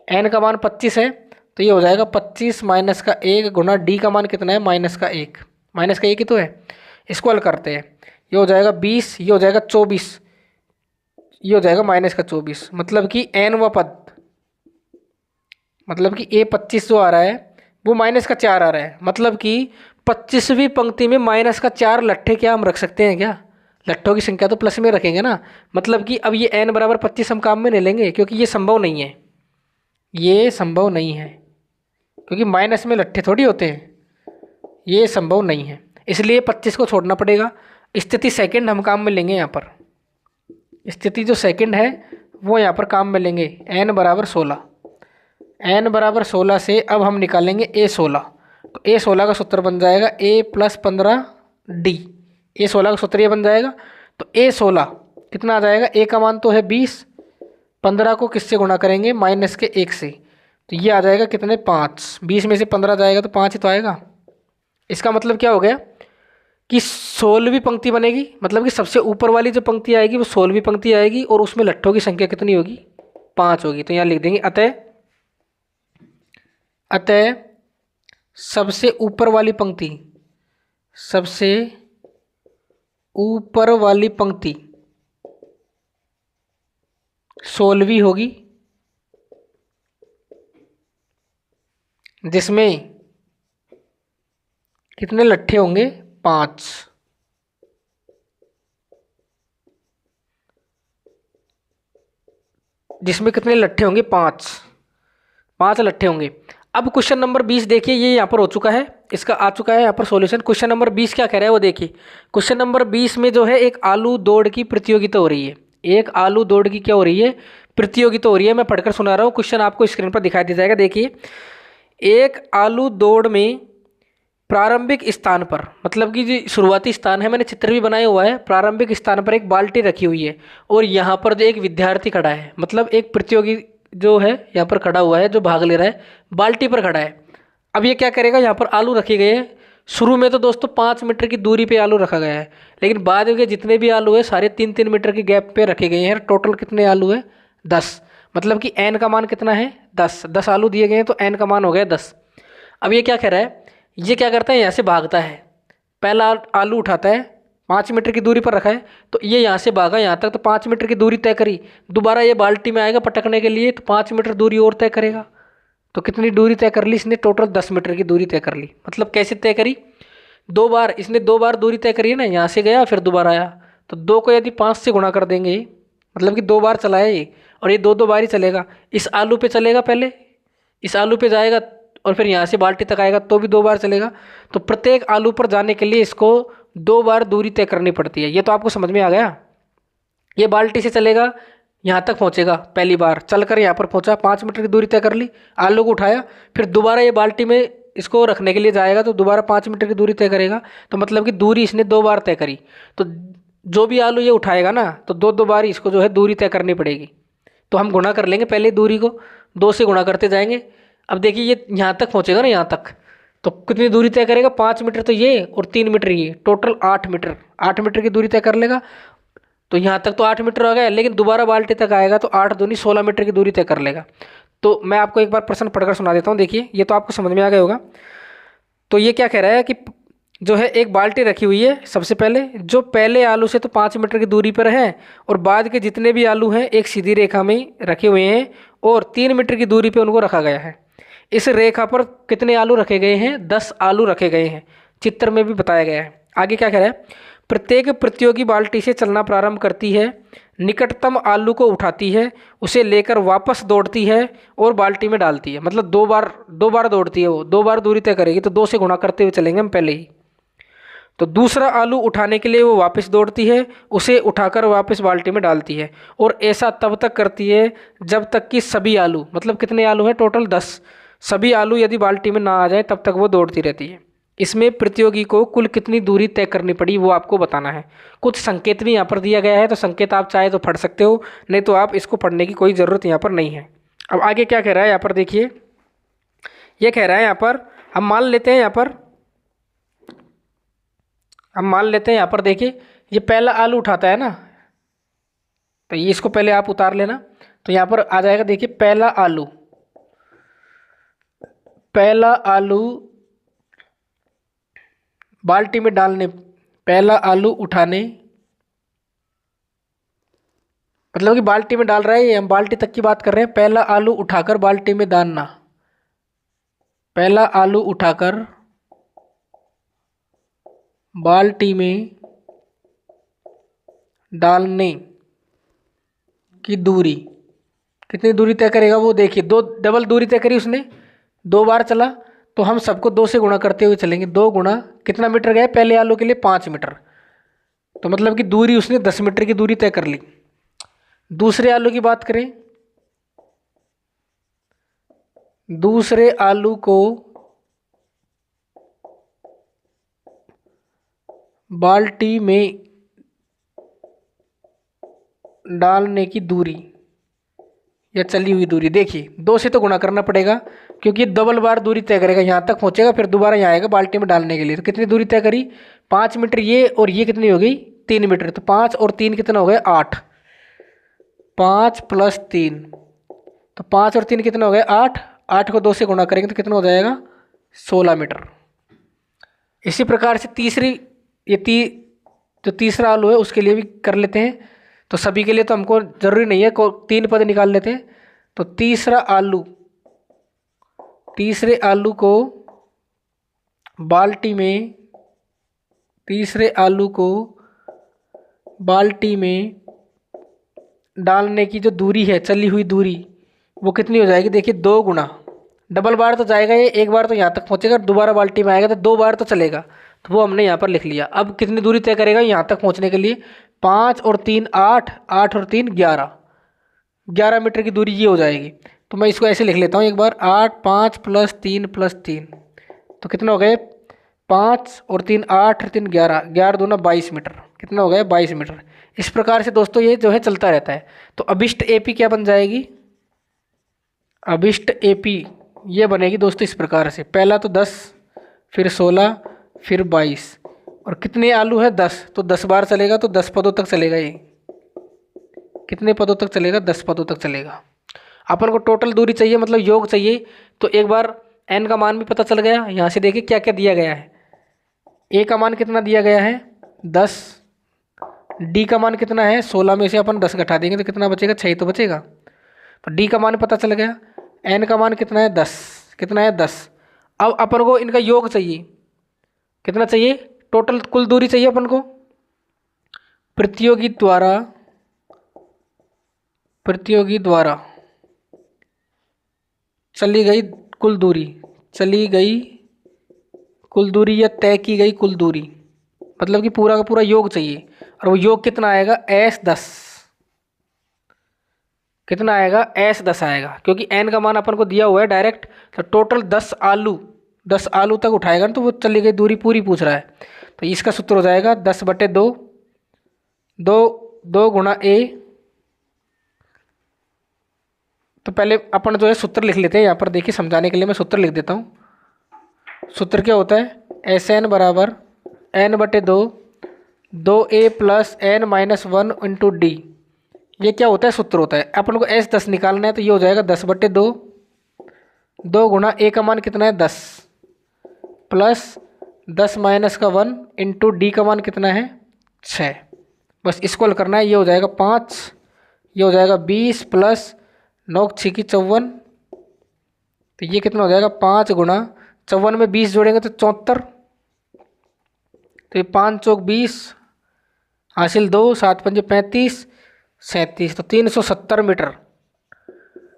एन का मान 25 है, तो ये हो जाएगा 25 माइनस का 1 गुना डी का मान कितना है? माइनस का 1। माइनस का 1 ही तो है। इसको हल करते हैं। ये हो जाएगा 20, ये हो जाएगा 24, ये हो जाएगा माइनस का 24। मतलब कि एन व पद, मतलब कि ए 25 जो आ रहा है वो माइनस का 4 आ रहा है। मतलब कि 25वीं पंक्ति में माइनस का 4 लट्ठे क्या हम रख सकते हैं क्या? लट्ठों की संख्या तो प्लस में रखेंगे ना। मतलब कि अब ये n बराबर 25 हम काम में नहीं लेंगे, क्योंकि ये संभव नहीं है। ये संभव नहीं है क्योंकि माइनस में लट्ठे थोड़ी होते हैं। ये संभव नहीं है, इसलिए 25 को छोड़ना पड़ेगा। स्थिति सेकंड हम काम में लेंगे। यहाँ पर स्थिति जो सेकंड है वो यहाँ पर काम में लेंगे। n बराबर 16। n बराबर 16 से अब हम निकालेंगे a16। तो a16 का सूत्र बन जाएगा a प्लस 15 डी। a16 का सूत्र ये बन जाएगा। तो a16 कितना आ जाएगा? a का मान तो है 20, 15 को किससे गुणा करेंगे? माइनस के 1 से। तो ये आ जाएगा कितने? 5। 20 में से 15 जाएगा तो 5 ही तो आएगा। इसका मतलब क्या हो गया कि 16वीं पंक्ति बनेगी। मतलब कि सबसे ऊपर वाली जो पंक्ति आएगी वो 16वीं पंक्ति आएगी और उसमें लट्ठों की संख्या कितनी होगी? 5 होगी। तो यहाँ लिख देंगे अतः सबसे ऊपर वाली पंक्ति, सबसे ऊपर वाली पंक्ति 16वीं होगी, जिसमें कितने लट्ठे होंगे? 5। जिसमें कितने लट्ठे होंगे? 5 लट्ठे होंगे। अब क्वेश्चन नंबर 20 देखिए, ये यहाँ पर हो चुका है, इसका आ चुका है यहाँ पर सॉल्यूशन। क्वेश्चन नंबर 20 क्या कह रहा है वो देखिए। क्वेश्चन नंबर 20 में जो है एक आलू दौड़ की प्रतियोगिता हो रही है। एक आलू दौड़ की क्या हो रही है? प्रतियोगिता हो रही है। मैं पढ़कर सुना रहा हूँ, क्वेश्चन आपको स्क्रीन पर दिखाई दे जाएगा। देखिए, एक आलू दौड़ में प्रारंभिक स्थान पर, मतलब कि जो शुरुआती स्थान है, मैंने चित्र भी बनाया हुआ है। प्रारंभिक स्थान पर एक बाल्टी रखी हुई है और यहाँ पर जो एक विद्यार्थी खड़ा है, मतलब एक प्रतियोगी जो है यहाँ पर खड़ा हुआ है, जो भाग ले रहा है, बाल्टी पर खड़ा है। अब ये क्या करेगा? यहाँ पर आलू रखे गए हैं। शुरू में तो दोस्तों 5 मीटर की दूरी पे आलू रखा गया है, लेकिन बाद में जितने भी आलू है सारे 3-3 मीटर के गैप पे रखे गए हैं। टोटल कितने आलू है? 10। मतलब कि एन का मान कितना है? 10 आलू दिए गए हैं, तो एन का मान हो गया 10। अब ये क्या कह रहा है? ये क्या करता है? यहाँ से भागता है। पहला आलू उठाता है, 5 मीटर की दूरी पर रखा है, तो ये यहाँ से भागा यहाँ तक, तो 5 मीटर की दूरी तय करी। दोबारा ये बाल्टी में आएगा पटकने के लिए, तो 5 मीटर दूरी और तय करेगा। तो कितनी दूरी तय कर ली इसने? टोटल 10 मीटर की दूरी तय कर ली। मतलब कैसे तय करी? 2 बार, इसने 2 बार दूरी तय करी है ना। यहाँ से गया फिर दोबारा आया, तो 2 को यदि 5 से गुणा कर देंगे, मतलब कि 2 बार चलाया ये, और ये 2 बार ही चलेगा। इस आलू पे चलेगा, पहले इस आलू पे जाएगा और फिर यहाँ से बाल्टी तक आएगा, तो भी 2 बार चलेगा। तो प्रत्येक आलू पर जाने के लिए इसको 2 बार दूरी तय करनी पड़ती है। ये तो आपको समझ में आ गया। ये बाल्टी से चलेगा, यहाँ तक पहुँचेगा, पहली बार चलकर यहाँ पर पहुँचा, 5 मीटर की दूरी तय कर ली, आलू को उठाया, फिर दोबारा ये बाल्टी में इसको रखने के लिए जाएगा, तो दोबारा 5 मीटर की दूरी तय करेगा। तो मतलब कि दूरी इसने 2 बार तय करी। तो जो भी आलू ये उठाएगा ना तो दो दो बार इसको जो है दूरी तय करनी पड़ेगी। तो हम गुणा कर लेंगे पहले दूरी को, 2 से गुणा करते जाएंगे। अब देखिए ये यहाँ तक पहुँचेगा ना, यहाँ तक, तो कितनी दूरी तय करेगा, 5 मीटर तो ये और 3 मीटर ये, टोटल 8 मीटर, 8 मीटर की दूरी तय कर लेगा। तो यहाँ तक तो 8 मीटर हो गया, लेकिन दोबारा बाल्टी तक आएगा तो 8 दूनी 16 मीटर की दूरी तय कर लेगा। तो मैं आपको एक बार प्रश्न पढ़कर सुना देता हूँ, देखिए ये तो आपको समझ में आ गया होगा। तो ये क्या कह रहा है कि जो है एक बाल्टी रखी हुई है, सबसे पहले जो पहले आलू से तो 5 मीटर की दूरी पर है, और बाद के जितने भी आलू हैं एक सीधी रेखा में रखे हुए हैं और 3 मीटर की दूरी पे उनको रखा गया है। इस रेखा पर कितने आलू रखे गए हैं, 10 आलू रखे गए हैं, चित्र में भी बताया गया है। आगे क्या कह रहा है, प्रत्येक प्रतियोगी बाल्टी से चलना प्रारंभ करती है, निकटतम आलू को उठाती है, उसे लेकर वापस दौड़ती है और बाल्टी में डालती है। मतलब दो बार दौड़ती है, वो 2 बार दूरी तय करेगी, तो 2 से गुणा करते हुए चलेंगे हम पहले ही। तो दूसरा आलू उठाने के लिए वो वापस दौड़ती है, उसे उठाकर वापस बाल्टी में डालती है, और ऐसा तब तक करती है जब तक कि सभी आलू, मतलब कितने आलू हैं टोटल 10, सभी आलू यदि बाल्टी में ना आ जाए तब तक वो दौड़ती रहती है। इसमें प्रतियोगी को कुल कितनी दूरी तय करनी पड़ी वो आपको बताना है। कुछ संकेत भी यहाँ पर दिया गया है, तो संकेत आप चाहे तो पढ़ सकते हो, नहीं तो आप इसको पढ़ने की कोई ज़रूरत यहाँ पर नहीं है। अब आगे क्या कह रहा है यहाँ पर देखिए, ये कह रहा है यहाँ पर हम मान लेते हैं, यहाँ पर देखिए ये पहला आलू उठाता है ना, तो ये इसको पहले आप उतार लेना। तो यहाँ पर आ जाएगा, देखिए पहला आलू बाल्टी में डालने, पहला आलू उठाने, मतलब कि बाल्टी में डाल रहा है, ये हम बाल्टी तक की बात कर रहे हैं। पहला आलू उठाकर बाल्टी में डालना, पहला आलू उठाकर बाल्टी में डालने की दूरी, कितनी दूरी तय करेगा वो देखिए, 2 डबल दूरी तय करी उसने, 2 बार चला, तो हम सबको 2 से गुणा करते हुए चलेंगे। 2 गुणा कितना मीटर गया पहले आलू के लिए, 5 मीटर, तो मतलब कि दूरी उसने 10 मीटर की दूरी तय कर ली। दूसरे आलू की बात करें, दूसरे आलू को बाल्टी में डालने की दूरी या चली हुई दूरी, देखिए 2 से तो गुणा करना पड़ेगा क्योंकि डबल बार दूरी तय करेगा, यहाँ तक पहुँचेगा फिर दोबारा यहाँ आएगा बाल्टी में डालने के लिए। तो कितनी दूरी तय करी, 5 मीटर ये, और ये कितनी हो गई 3 मीटर, तो 5 और 3 कितना हो गया 8, 5 + 3, तो 5 और 3 कितना हो गया 8, 8 को 2 से गुणा करेंगे तो कितना हो जाएगा 16 मीटर। इसी प्रकार से जो तीसरा आलू है उसके लिए भी कर लेते हैं। तो सभी के लिए तो हमको ज़रूरी नहीं है, 3 पद निकाल लेते हैं। तो तीसरे आलू को बाल्टी में डालने की जो दूरी है, चली हुई दूरी, वो कितनी हो जाएगी, देखिए 2 गुणा, डबल बार तो जाएगा ये, एक बार तो यहाँ तक पहुँचेगा, दोबारा बाल्टी में आएगा तो 2 बार तो चलेगा, तो वो हमने यहाँ पर लिख लिया। अब कितनी दूरी तय करेगा यहाँ तक पहुँचने के लिए, 5 और 3 8, 8 और 3 11, 11 मीटर की दूरी ये हो जाएगी। तो मैं इसको ऐसे लिख लेता हूँ एक बार, 8 5 + 3 + 3, तो कितना हो गए 5 और 3 8 और 3 11, 11 दूना 22 मीटर, कितना हो गया 22 मीटर। इस प्रकार से दोस्तों ये जो है चलता रहता है। तो अभिष्ट एपी क्या बन जाएगी, अभिष्ट एपी ये बनेगी दोस्तों इस प्रकार से, पहला तो 10, फिर 16, फिर 22, और कितने आलू है 10, तो 10 बार चलेगा, तो 10 पदों तक चलेगा। ये कितने पदों तक चलेगा, 10 पदों तक चलेगा। अपन को टोटल दूरी चाहिए, मतलब योग चाहिए, तो एक बार एन का मान भी पता चल गया। यहाँ से देखिए क्या क्या दिया गया है, ए का मान कितना दिया गया है 10, डी का मान कितना है 16, में से अपन 10 घटा देंगे तो कितना बचेगा 6 तो बचेगा, तो डी का मान पता चल गया। एन का मान कितना है 10, कितना है 10। अब अपन को इनका योग चाहिए, कितना चाहिए, टोटल कुल दूरी चाहिए अपन को, प्रतियोगी द्वारा चली गई कुल दूरी या तय की गई कुल दूरी, मतलब कि पूरा का पूरा योग चाहिए। और वो योग कितना आएगा S10, कितना आएगा S10 आएगा, क्योंकि n का मान अपन को दिया हुआ है डायरेक्ट। तो टोटल 10 आलू तक उठाएगा ना, तो वो चली गई दूरी पूरी पूछ रहा है। तो इसका सूत्र हो जाएगा 10/2 दो गुणा ए, तो पहले अपन जो है सूत्र लिख लेते हैं। यहाँ पर देखिए समझाने के लिए मैं सूत्र लिख देता हूँ। सूत्र क्या होता है, एस एन बराबर एन बटे दो a plus n minus one into d. ये क्या होता है, सूत्र होता है। अपन को एस 10 निकालना है, तो ये हो जाएगा 10 बटे दो गुणा ए का मान कितना है 10 प्लस 10 माइनस का 1 इंटू डी का मान कितना है 6। बस इसको हल करना है। ये हो जाएगा 5, ये हो जाएगा 20 प्लस 9 6 की 54, तो ये कितना हो जाएगा 5 गुणा 54 में 20 जोड़ेंगे तो 74, तो ये 5 चौक 20 हासिल 2 7 पंजे 35 37, तो 370 मीटर।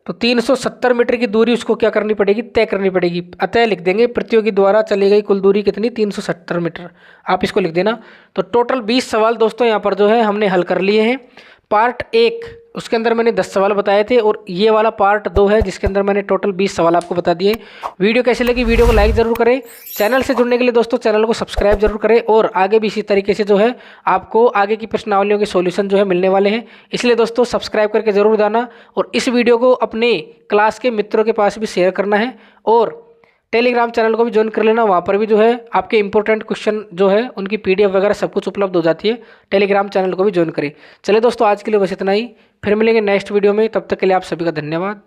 तो 370 मीटर की दूरी उसको क्या करनी पड़ेगी, तय करनी पड़ेगी। अतः लिख देंगे प्रतियोगी द्वारा चली गई कुल दूरी कितनी, 370 मीटर। आप इसको लिख देना। तो टोटल 20 सवाल दोस्तों यहाँ पर जो है हमने हल कर लिए हैं। पार्ट 1 उसके अंदर मैंने 10 सवाल बताए थे, और ये वाला पार्ट 2 है जिसके अंदर मैंने टोटल 20 सवाल आपको बता दिए। वीडियो कैसी लगी, वीडियो को लाइक ज़रूर करें। चैनल से जुड़ने के लिए दोस्तों चैनल को सब्सक्राइब जरूर करें, और आगे भी इसी तरीके से जो है आपको आगे की प्रश्नावलियों के सॉल्यूशन जो है मिलने वाले हैं। इसलिए दोस्तों सब्सक्राइब करके ज़रूर जाना, और इस वीडियो को अपने क्लास के मित्रों के पास भी शेयर करना है, और टेलीग्राम चैनल को भी ज्वाइन कर लेना। वहाँ पर भी जो है आपके इंपॉर्टेंट क्वेश्चन जो है उनकी PDF वगैरह सब कुछ उपलब्ध हो जाती है। टेलीग्राम चैनल को भी ज्वाइन करें। चलिए दोस्तों आज के लिए बस इतना ही, फिर मिलेंगे नेक्स्ट वीडियो में। तब तक के लिए आप सभी का धन्यवाद।